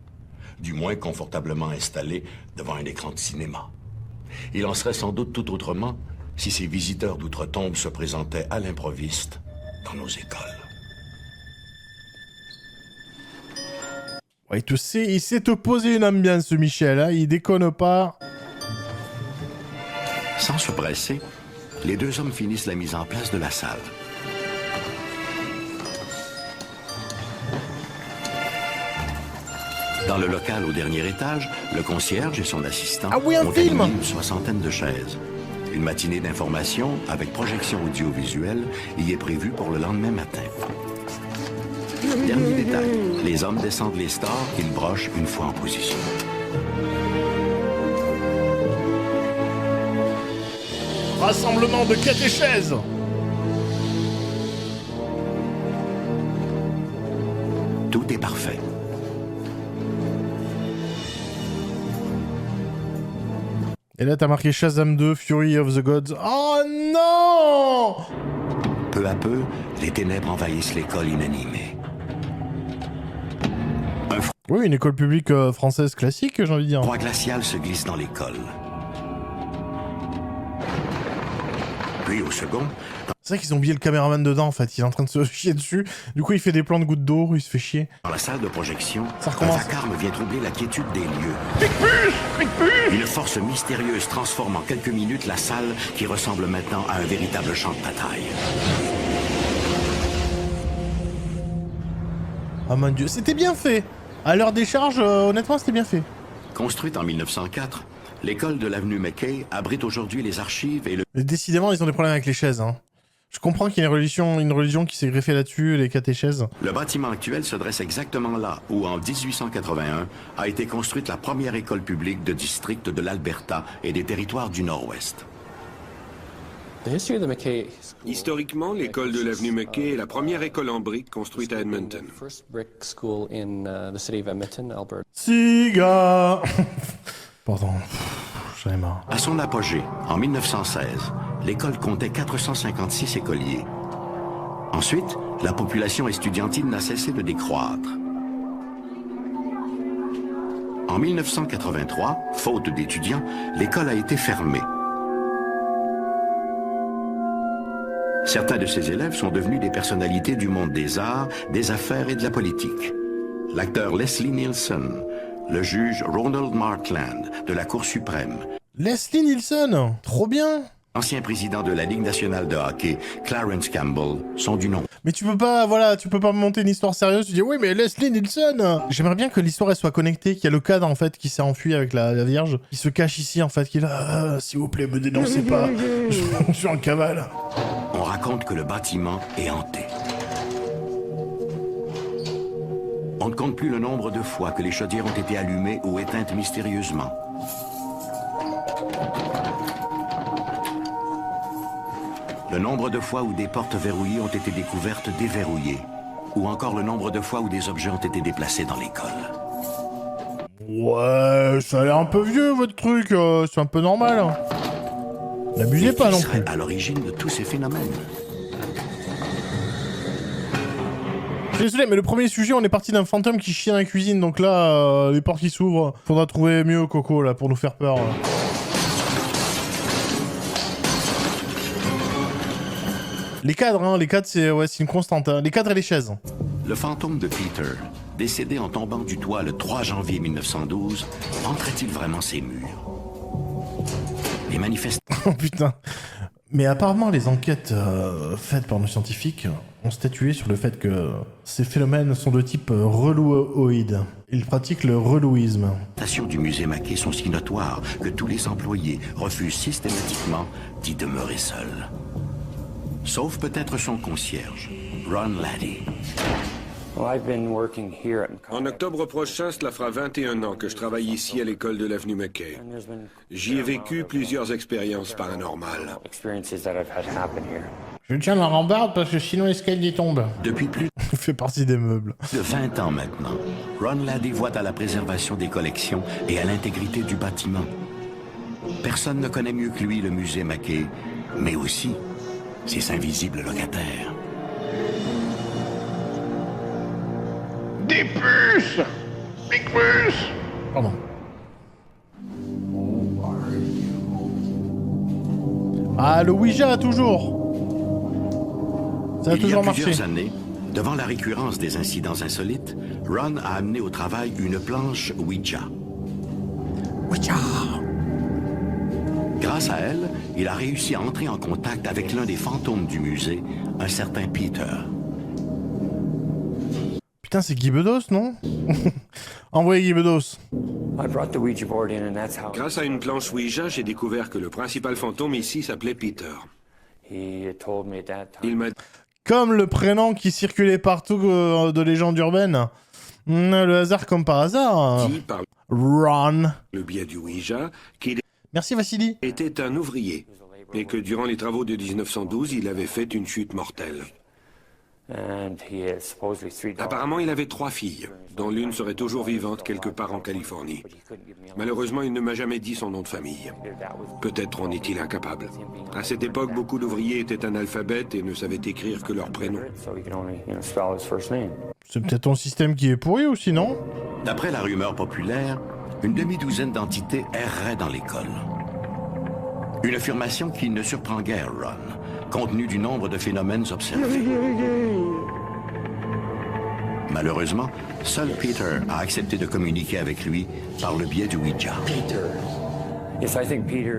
Du moins confortablement installés devant un écran de cinéma. Il en serait sans doute tout autrement si ces visiteurs d'outre-tombe se présentaient à l'improviste dans nos écoles. Ouais, il sait te poser une ambiance, ce Michel, hein, il déconne pas. Sans se presser, les 2 hommes finissent la mise en place de la salle. Dans le local au dernier étage, le concierge et son assistant ont aligné une 60aine de chaises. Une matinée d'information avec projection audiovisuelle y est prévue pour le lendemain matin. Dernier détail, les hommes descendent les stores qu'ils brochent une fois en position. Rassemblement de catéchèses. Tout est parfait. Et là, t'as marqué Shazam 2, Fury of the Gods. Oh non! Peu à peu, les ténèbres envahissent l'école inanimée. Oui, une école publique française classique, j'ai envie de dire. Roi glacial se glisse dans l'école. Puis au second... C'est vrai qu'ils ont oublié le caméraman dedans, en fait. Il est en train de se chier dessus. Du coup, il fait des plans de gouttes d'eau, il se fait chier. Dans la salle de projection, ça un recommence. vacarme vient troubler la quiétude des lieux. Une force mystérieuse transforme en quelques minutes la salle qui ressemble maintenant à un véritable champ de bataille. Ah mon dieu, c'était bien fait. À l'heure des charges, honnêtement, c'était bien fait. Construite en 1904, l'école de l'avenue McKay abrite aujourd'hui les archives et le... Mais décidément, ils ont des problèmes avec les chaises, hein. Je comprends qu'il y a une religion qui s'est greffée là-dessus, les catéchèses. Le bâtiment actuel se dresse exactement là où, en 1881, a été construite la première école publique de district de l'Alberta et des territoires du Nord-Ouest. Historiquement, l'école de l'avenue McKay est la première école en briques construite à Edmonton. Siga. Pardon, j'en ai marre. À son apogée, en 1916, l'école comptait 456 écoliers. Ensuite, la population estudiantine n'a cessé de décroître. En 1983, faute d'étudiants, l'école a été fermée. Certains de ses élèves sont devenus des personnalités du monde des arts, des affaires et de la politique. L'acteur Leslie Nielsen, le juge Ronald Martland de la Cour suprême. Leslie Nielsen, trop bien. Ancien président de la Ligue nationale de hockey, Clarence Campbell, sont du nom. Mais tu peux pas, voilà, tu peux pas monter une histoire sérieuse, tu dis oui mais Leslie Nielsen. J'aimerais bien que l'histoire elle soit connectée, qu'il y a le cadre en fait qui s'est enfui avec la Vierge, qui se cache ici en fait, qui est là, s'il vous plaît me dénoncez pas, je suis en cavale. On raconte que le bâtiment est hanté. On ne compte plus le nombre de fois que les chaudières ont été allumées ou éteintes mystérieusement. Le nombre de fois où des portes verrouillées ont été découvertes déverrouillées. Ou encore le nombre de fois où des objets ont été déplacés dans l'école. Ouais, ça a l'air un peu vieux votre truc, c'est un peu normal. Hein. N'abusez pas non plus. À l'origine de tous ces phénomènes. Je suis désolé, mais le premier sujet, on est parti d'un fantôme qui chie dans la cuisine, donc là, les portes qui s'ouvrent, faudra trouver mieux Coco, là, pour nous faire peur. Là. Les cadres, hein, les cadres, c'est une constante. Hein. Les cadres et les chaises. Le fantôme de Peter, décédé en tombant du toit le 3 janvier 1912, hanterait-il vraiment ces murs? Les manifestants... Oh putain. Mais apparemment, les enquêtes faites par nos scientifiques ont statué sur le fait que ces phénomènes sont de type relouoïde. Ils pratiquent le relouisme. Les stations du musée Mackay sont si notoires que tous les employés refusent systématiquement d'y demeurer seuls. Sauf peut-être son concierge, Ron Laddie. En octobre prochain, cela fera 21 ans que je travaille ici à l'école de l'avenue McKay. J'y ai vécu plusieurs expériences paranormales. Je tiens la rambarde parce que sinon l'escalier tombe. Depuis plus Il fait partie des meubles. de 20 ans maintenant, Ron Laddie voit à la préservation des collections et à l'intégrité du bâtiment. Personne ne connaît mieux que lui le musée Mackay, mais aussi ses invisibles locataires. Des puces! Des puces! Pardon. Ah, le Ouija, toujours. Ça a Il y a toujours marché. plusieurs années, devant la récurrence des incidents insolites, Ron a amené au travail une planche Ouija. Ouija. Grâce à elle, il a réussi à entrer en contact avec l'un des fantômes du musée, un certain Peter. Putain, c'est Guy Bedos, non? Envoyez Guy Bedos. Grâce à une planche Ouija, j'ai découvert que le principal fantôme ici s'appelait Peter. Il m'a Comme le prénom qui circulait partout de légendes urbaines. Le hasard comme par hasard. dit par Ron. le biais du Ouija qu'il Merci Vassili. était un ouvrier et que durant les travaux de 1912, il avait fait une chute mortelle. Apparemment, il avait 3 filles, dont l'une serait toujours vivante quelque part en Californie. Malheureusement, il ne m'a jamais dit son nom de famille. Peut-être en est-il incapable. À cette époque, beaucoup d'ouvriers étaient analphabètes et ne savaient écrire que leur prénom. C'est peut-être ton système qui est pourri aussi, non? D'après la rumeur populaire, une demi-douzaine d'entités erraient dans l'école. Une affirmation qui ne surprend guère Ron, compte tenu du nombre de phénomènes observés. Malheureusement, seul Peter a accepté de communiquer avec lui par le biais du Ouija.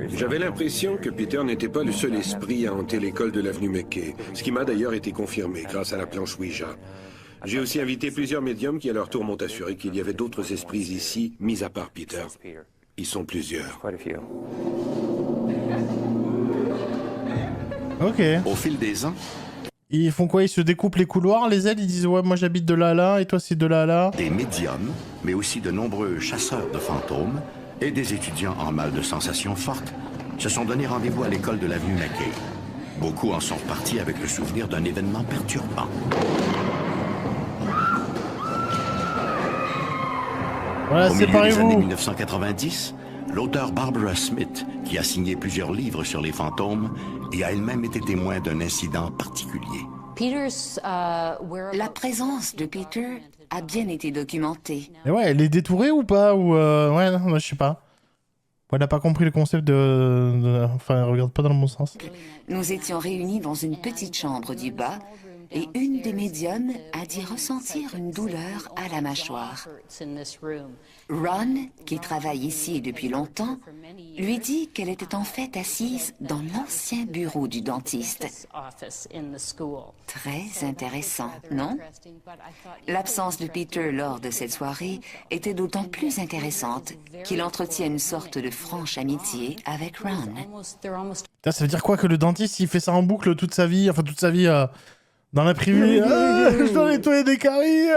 J'avais l'impression que Peter n'était pas le seul esprit à hanter l'école de l'avenue McKay, ce qui m'a d'ailleurs été confirmé grâce à la planche Ouija. J'ai aussi invité plusieurs médiums qui à leur tour m'ont assuré qu'il y avait d'autres esprits ici, mis à part Peter. Ils sont plusieurs. Ok. Au fil des ans, Ils font quoi? Ils se découpent les couloirs, les ailes? Ils disent ouais, moi j'habite de là à là, et toi c'est de là à là? des médiums, mais aussi de nombreux chasseurs de fantômes et des étudiants en mal de sensations fortes se sont donné rendez-vous à l'école de l'avenue McKay. Beaucoup en sont repartis avec le souvenir d'un événement perturbant. Voilà, Au milieu des années séparez-vous. 1990, l'auteur Barbara Smith, qui a signé plusieurs livres sur les fantômes, et a elle-même été témoin d'un incident particulier. La présence de Peter a bien été documentée. Et ouais, elle est détourée ou pas? Ou ouais, non, moi, je sais pas. Elle n'a pas compris le concept Enfin, elle regarde pas dans le bon sens. Nous étions réunis dans une petite chambre du bas et une des médiums a dit ressentir une douleur à la mâchoire. Ron, qui travaille ici depuis longtemps, lui dit qu'elle était en fait assise dans l'ancien bureau du dentiste. Très intéressant, non? L'absence de Peter lors de cette soirée était d'autant plus intéressante qu'il entretient une sorte de franche amitié avec Ron. Putain, ça veut dire quoi que le dentiste il fait ça en boucle toute sa vie? Enfin, toute sa vie dans la privée. Je dois nettoyer des caries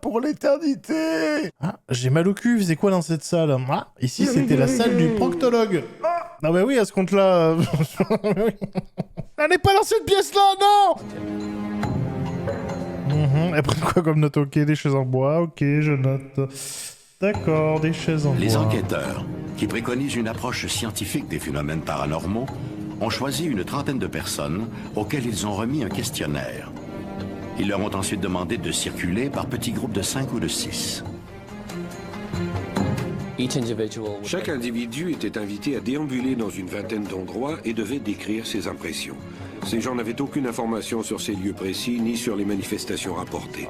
pour l'éternité. Ah, j'ai mal au cul. Faisait quoi dans cette salle? Ah, ici c'était la salle du proctologue. Ah bah oui, à ce compte-là. Allez pas dans cette pièce-là, non. Elle prend quoi comme note? Ok, des chaises en bois. Ok, je note. D'accord, des chaises en bois. Les enquêteurs, qui préconisent une approche scientifique des phénomènes paranormaux, ont choisi une trentaine de personnes auxquelles ils ont remis un questionnaire. Ils leur ont ensuite demandé de circuler par petits groupes de 5 ou de 6. Chaque individu était invité à déambuler dans une vingtaine d'endroits et devait décrire ses impressions. Ces gens n'avaient aucune information sur ces lieux précis ni sur les manifestations rapportées.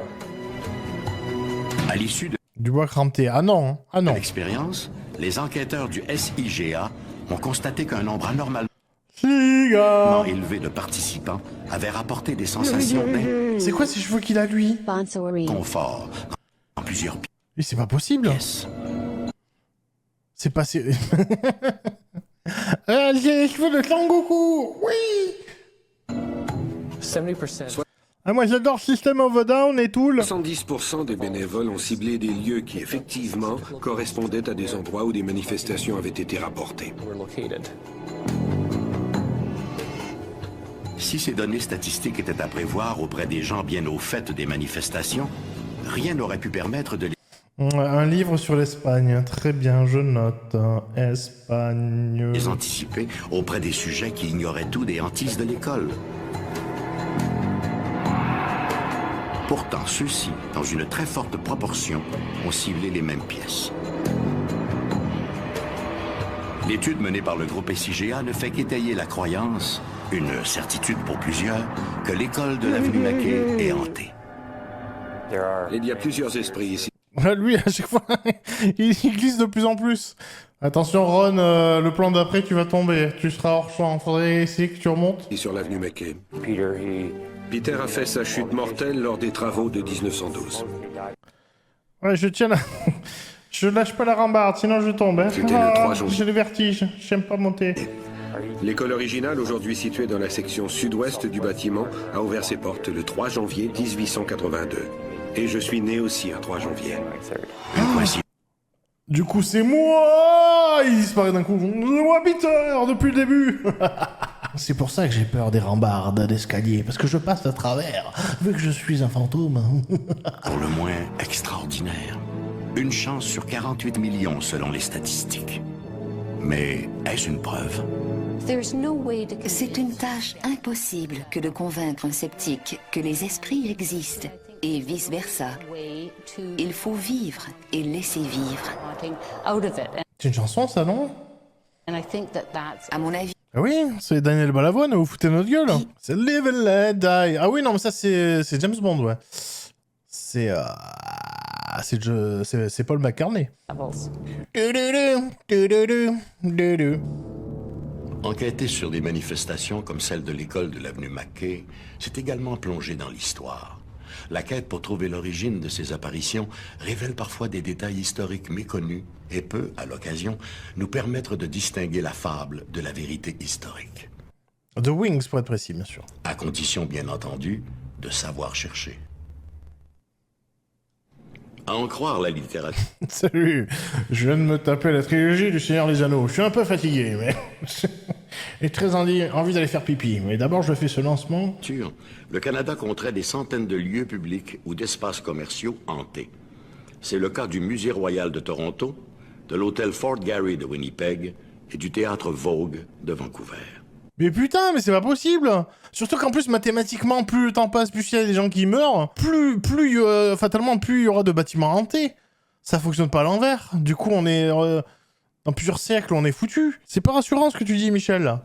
À l'issue de Du bois crampé. Ah non, hein. Ah non. l'expérience, les enquêteurs du SIGA ont constaté qu'un nombre anormalement élevé de participants avait rapporté des sensations C'est quoi ces cheveux qu'il a, lui? d'inconfort en plusieurs Mais c'est pas possible. pièces. C'est pas... J'ai les cheveux de Sangoku. Oui. Ah, moi j'adore System of a Down et tout. 70% des bénévoles ont ciblé des lieux qui, effectivement, correspondaient à des endroits où des manifestations avaient été rapportées. Si ces données statistiques étaient à prévoir auprès des gens bien au fait des manifestations, rien n'aurait pu permettre de Un livre sur l'Espagne. Très bien, je note. Espagne. les anticiper auprès des sujets qui ignoraient tout des hantises de l'école. Pourtant, ceux-ci, dans une très forte proportion, ont ciblé les mêmes pièces. L'étude menée par le groupe SIGA ne fait qu'étayer la croyance, une certitude pour plusieurs, que l'école de l'avenue McKay est hantée. Il y a plusieurs esprits ici. Lui, à chaque fois, il glisse de plus en plus. Attention, Ron, le plan d'après, tu vas tomber. Tu seras hors champ. Faudrait essayer que tu remontes. Sur l'avenue McKay. Peter a fait sa chute mortelle lors des travaux de 1912. Ouais, je tiens là. Je lâche pas la rambarde, sinon je tombe. Hein. C'était le 3 janvier. J'ai le vertige. J'aime pas monter. L'école originale, aujourd'hui située dans la section sud-ouest du bâtiment, a ouvert ses portes le 3 janvier 1882. Et je suis né aussi un 3 janvier. Du coup, c'est moi. Il disparaît d'un coup. C'est moi, Peter, depuis le début. c'est pour ça que j'ai peur des rambardes d'escalier, parce que je passe à travers, vu que je suis un fantôme. Pour le moins extraordinaire. Une chance sur 48 millions selon les statistiques. Mais est-ce une preuve? C'est une tâche impossible que de convaincre un sceptique que les esprits existent, et vice-versa. Il faut vivre et laisser vivre. C'est une chanson, ça, non? À mon avis... Ah oui, c'est Daniel Balavoine, vous foutez notre gueule. C'est Live and Let Die. Ah oui, non, mais ça, c'est James Bond, ouais. C'est Paul McCartney. Enquêter sur des manifestations comme celle de l'école de l'avenue McKay, c'est également plongé dans l'histoire. La quête pour trouver l'origine de ces apparitions révèle parfois des détails historiques méconnus et peut, à l'occasion, nous permettre de distinguer la fable de la vérité historique. The Wings, pour être précis, bien sûr. À condition, bien entendu, de savoir chercher. À en croire la littérature. Salut, je viens de me taper la trilogie du Seigneur des Anneaux. Je suis un peu fatigué, mais... J'ai très envie d'aller faire pipi. Mais d'abord, je fais ce lancement. Le Canada compterait des centaines de lieux publics ou d'espaces commerciaux hantés. C'est le cas du Musée Royal de Toronto, de l'hôtel Fort Garry de Winnipeg et du théâtre Vogue de Vancouver. Mais putain, mais c'est pas possible. Surtout qu'en plus, mathématiquement, plus le temps passe, plus il y a des gens qui meurent, fatalement, plus il y aura de bâtiments hantés. Ça fonctionne pas à l'envers. Du coup, on est... dans plusieurs siècles, on est foutu. C'est pas rassurant ce que tu dis, Michel, là.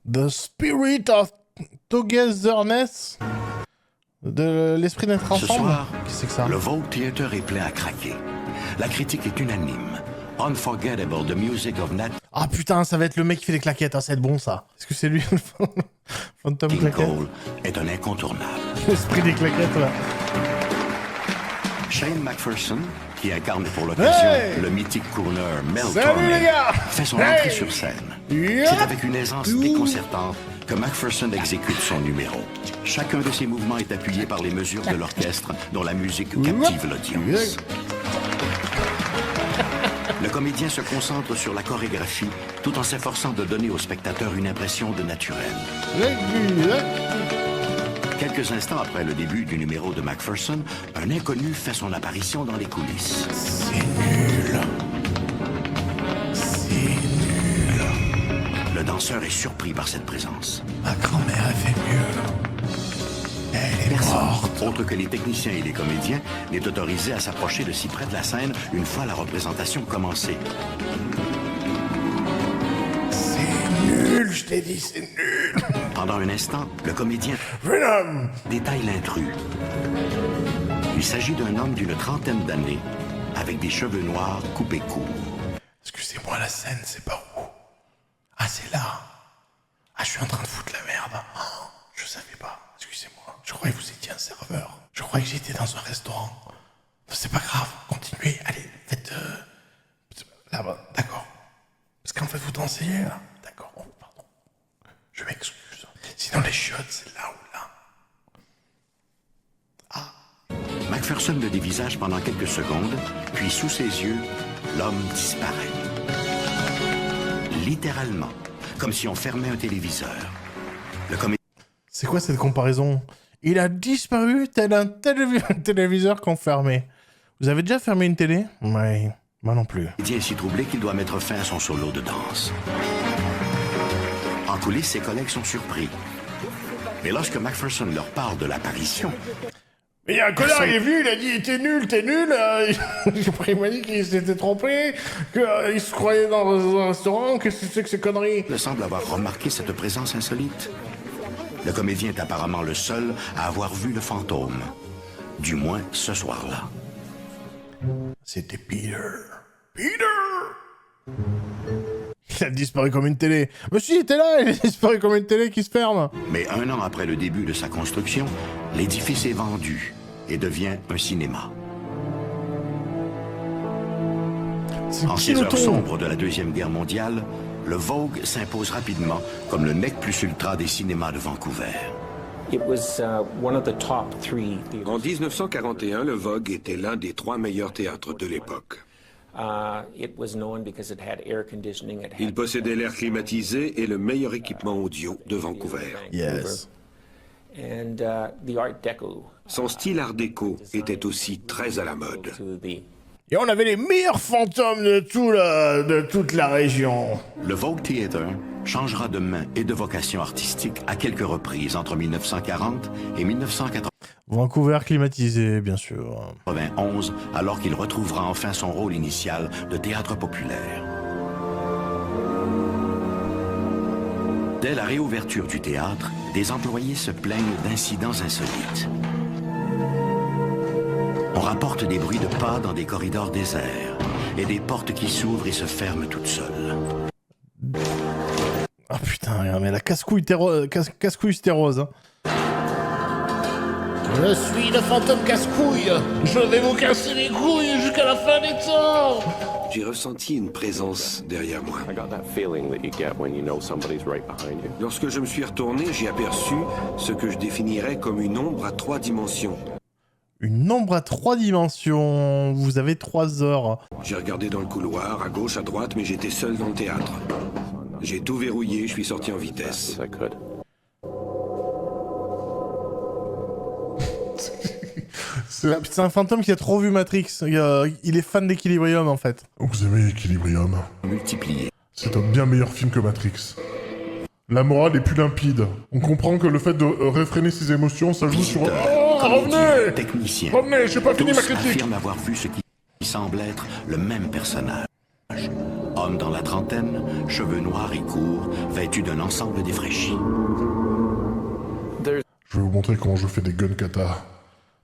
The spirit of togetherness. De l'esprit d'être ensemble. Ce soir, qu'est-ce que c'est que ça? Le Vogue Theatre est plein à craquer. La critique est unanime. Unforgettable, the music of Nat... Ah putain, ça va être le mec qui fait les claquettes, hein, ça va être bon ça. Est-ce que c'est lui, le Phantom King Claquette? Cole est un incontournable. L'esprit des claquettes, là. Shane McPherson, qui incarne pour l'occasion le mythique crooner Mel Torme, fait son entrée sur scène. C'est avec une aisance déconcertante que McPherson exécute son numéro. Chacun de ses mouvements est appuyé par les mesures de l'orchestre dont la musique captive l'audience. Le comédien se concentre sur la chorégraphie tout en s'efforçant de donner au spectateur une impression de naturel. Quelques instants après le début du numéro de McPherson, un inconnu fait son apparition dans les coulisses. C'est nul. C'est nul. Le danseur est surpris par cette présence. Ma grand-mère a fait mieux. Elle est morte. Autre que les techniciens et les comédiens, n'est autorisé à s'approcher de si près de la scène une fois la représentation commencée. C'est nul, je t'ai dit, c'est nul. Pendant un instant, le comédien détaille l'intrus. Il s'agit d'un homme d'une trentaine d'années, avec des cheveux noirs coupés courts. Excusez-moi, la scène, c'est pas où? Ah, c'est là. Ah, je suis en train de foutre la merde. Oh, je savais pas. Excusez-moi. Je croyais que vous étiez un serveur. Je croyais que j'étais dans un restaurant. C'est pas grave. Continuez. Allez, faites... Là-bas, d'accord. Parce qu'en fait, vous dansez, là. D'accord. Oh, pardon. Je m'excuse. Sinon, les chiottes, c'est là ou là. Ah. McPherson le dévisage pendant quelques secondes, puis sous ses yeux, l'homme disparaît. Littéralement, comme si on fermait un téléviseur. Le comédien... C'est quoi cette comparaison? Il a disparu tel un téléviseur qu'on fermait. Vous avez déjà fermé une télé? Oui, moi non plus. Le comédien est si troublé qu'il doit mettre fin à son solo de danse. En coulisses, ses collègues sont surpris. Mais lorsque McPherson leur parle de l'apparition... Mais il y a un connard, il est venu, il a dit t'es nul. Il m'a dit qu'il s'était trompé, qu'il se croyait dans un restaurant, qu'est-ce que c'est que ces conneries? Il semble avoir remarqué cette présence insolite. Le comédien est apparemment le seul à avoir vu le fantôme. Du moins, ce soir-là. C'était Peter. Il a disparu comme une télé. Mais si, il était là, il a disparu comme une télé qui se ferme. Mais un an après le début de sa construction, l'édifice est vendu et devient un cinéma. En ces heures sombres de la Deuxième Guerre mondiale, le Vogue s'impose rapidement comme le nec plus ultra des cinémas de Vancouver. En 1941, le Vogue était l'un des 3 meilleurs théâtres de l'époque. Il possédait l'air climatisé et le meilleur équipement audio de Vancouver. Yes. Son style art déco était aussi très à la mode. Et on avait les meilleurs fantômes de toute la région. Le Vogue Theatre changera de main et de vocation artistique à quelques reprises entre 1940 et 1991, Vancouver climatisé, bien sûr. alors qu'il retrouvera enfin son rôle initial de théâtre populaire. Dès la réouverture du théâtre, des employés se plaignent d'incidents insolites. On rapporte des bruits de pas dans des corridors déserts et des portes qui s'ouvrent et se ferment toutes seules. Ah putain, mais la casse-couille stérose. Hein. Je suis le fantôme casse-couille. Je vais vous casser les couilles jusqu'à la fin des temps. J'ai ressenti une présence derrière moi. Lorsque je me suis retourné, j'ai aperçu ce que je définirais comme une ombre à 3 dimensions. Une ombre à 3 dimensions. Vous avez 3 heures. J'ai regardé dans le couloir, à gauche, à droite, mais j'étais seul dans le théâtre. J'ai tout verrouillé, je suis sorti en vitesse. C'est un fantôme qui a trop vu Matrix. Il est fan d'Equilibrium en fait. Vous aimez Equilibrium? Multiplié. C'est un bien meilleur film que Matrix. La morale est plus limpide. On comprend que le fait de réfréner ses émotions, ça joue sur... Oh, revenez! Technicien. Revenez, j'ai pas fini ma Tous critique! affirment avoir vu ce qui semble être le même personnage. Homme dans la trentaine, cheveux noirs et courts, vêtu d'un ensemble défraîchi. Je vais vous montrer comment je fais des gun kata.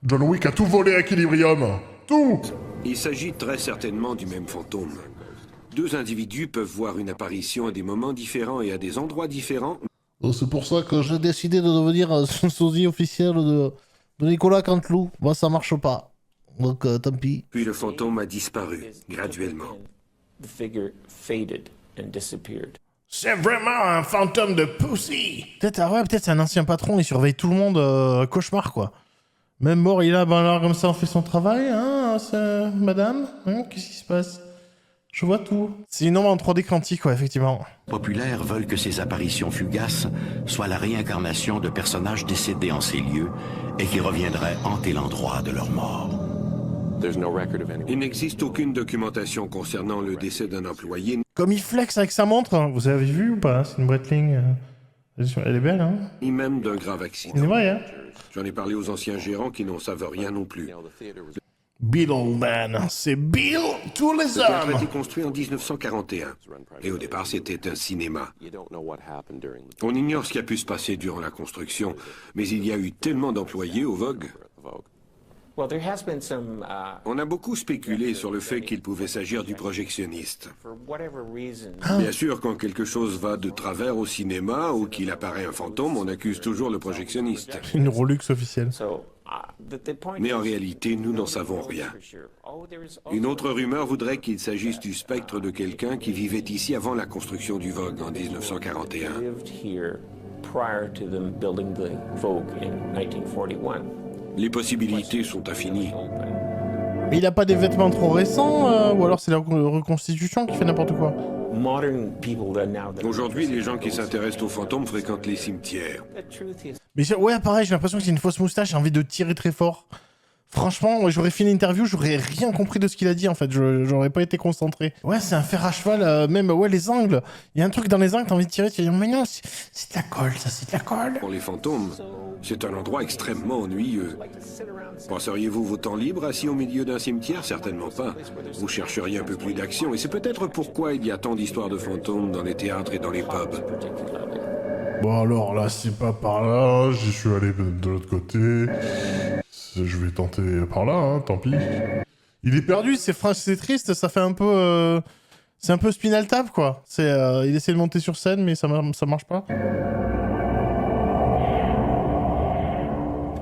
John Wick a tout volé à Equilibrium. Tout! Il s'agit très certainement du même fantôme. 2 individus peuvent voir une apparition à des moments différents et à des endroits différents. C'est pour ça que j'ai décidé de devenir sosie officiel de Nicolas Canteloup. Moi, ça marche pas. Donc, tant pis. Puis le fantôme a disparu, graduellement. C'est vraiment un fantôme de pussy. Peut-être c'est un ancien patron, il surveille tout le monde, cauchemar, quoi. Même mort, il est là, ben alors, comme ça, on fait son travail, hein, madame, hein, qu'est-ce qui se passe? Je vois tout. C'est une ombre en 3D quantique, ouais, effectivement. Populaires veulent que ces apparitions fugaces soient la réincarnation de personnages décédés en ces lieux et qui reviendraient hanter l'endroit de leur mort. Il n'existe aucune documentation concernant le décès d'un employé. Comme il flex avec sa montre, hein. Vous avez vu ou pas? C'est une Breitling. Elle est belle, hein? Ni même d'un grave accident. C'est vrai, hein? J'en ai parlé aux anciens gérants qui n'en savent rien non plus. Bill, man, c'est Bill, tous les Le théâtre a hommes. été construit en 1941. Et au départ, c'était un cinéma. On ignore ce qui a pu se passer durant la construction, mais il y a eu tellement d'employés au Vogue. On a beaucoup spéculé sur le fait qu'il pouvait s'agir du projectionniste. Bien sûr, quand quelque chose va de travers au cinéma ou qu'il apparaît un fantôme, on accuse toujours le projectionniste. Une Rolux officielle. Mais en réalité, nous n'en savons rien. Une autre rumeur voudrait qu'il s'agisse du spectre de quelqu'un qui vivait ici avant la construction du Vogue en 1941. Les possibilités sont infinies. Mais il a pas des vêtements trop récents, ou alors c'est la reconstitution qui fait n'importe quoi. Aujourd'hui, les gens qui s'intéressent aux fantômes fréquentent les cimetières. Mais ouais, pareil, j'ai l'impression que c'est une fausse moustache, j'ai envie de tirer très fort. Franchement, j'aurais fait l'interview, j'aurais rien compris de ce qu'il a dit en fait, j'aurais pas été concentré. Ouais, c'est un fer à cheval, même ouais, les angles. Il y a un truc dans les angles, t'as envie de tirer, tu vas dire, mais non, c'est de la colle, ça, c'est de la colle. Pour les fantômes, c'est un endroit extrêmement ennuyeux. Passeriez-vous vos temps libres assis au milieu d'un cimetière? Certainement pas. Vous chercheriez un peu plus d'action, et c'est peut-être pourquoi il y a tant d'histoires de fantômes dans les théâtres et dans les pubs. Bon alors là, c'est pas par là, j'y suis allé de l'autre côté. Je vais tenter par là, hein, tant pis. Il est perdu, c'est triste, ça fait un peu... c'est un peu Spinal Tap, quoi. Il essaie de monter sur scène, mais ça marche pas.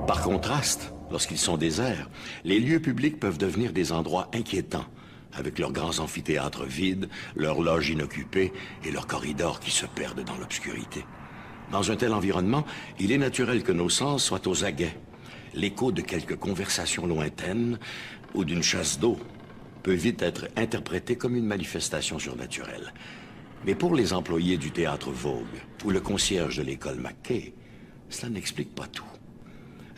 Par contraste, lorsqu'ils sont déserts, les lieux publics peuvent devenir des endroits inquiétants, avec leurs grands amphithéâtres vides, leurs loges inoccupées et leurs corridors qui se perdent dans l'obscurité. Dans un tel environnement, il est naturel que nos sens soient aux aguets. L'écho de quelques conversations lointaines ou d'une chasse d'eau peut vite être interprété comme une manifestation surnaturelle. Mais pour les employés du théâtre Vogue ou le concierge de l'école McKay, cela n'explique pas tout.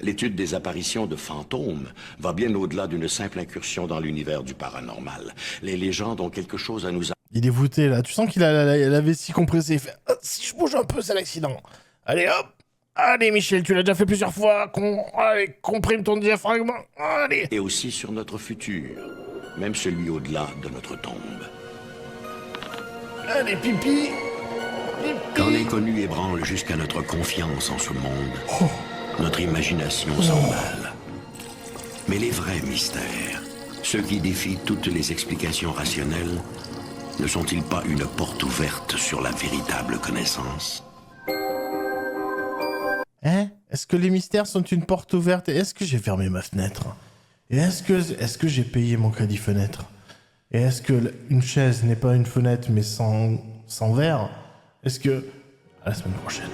L'étude des apparitions de fantômes va bien au-delà d'une simple incursion dans l'univers du paranormal. Les légendes ont quelque chose à nous... Il est voûté, là. Tu sens qu'il a la vessie compressée. Il fait « Si je bouge un peu, c'est l'accident. Allez, hop. Allez, Michel, tu l'as déjà fait plusieurs fois. Allez, comprime ton diaphragme. Allez. » Et aussi sur notre futur, même celui au-delà de notre tombe. Allez, pipi. Quand l'inconnu ébranle jusqu'à notre confiance en ce monde, notre imagination s'emballe. Mais les vrais mystères, ceux qui défient toutes les explications rationnelles, ne sont-ils pas une porte ouverte sur la véritable connaissance? Hein? Est-ce que les mystères sont une porte ouverte? Est-ce que j'ai fermé ma fenêtre? Et est-ce que j'ai payé mon crédit fenêtre? Et est-ce que une chaise n'est pas une fenêtre mais sans verre? Est-ce que... À la semaine prochaine.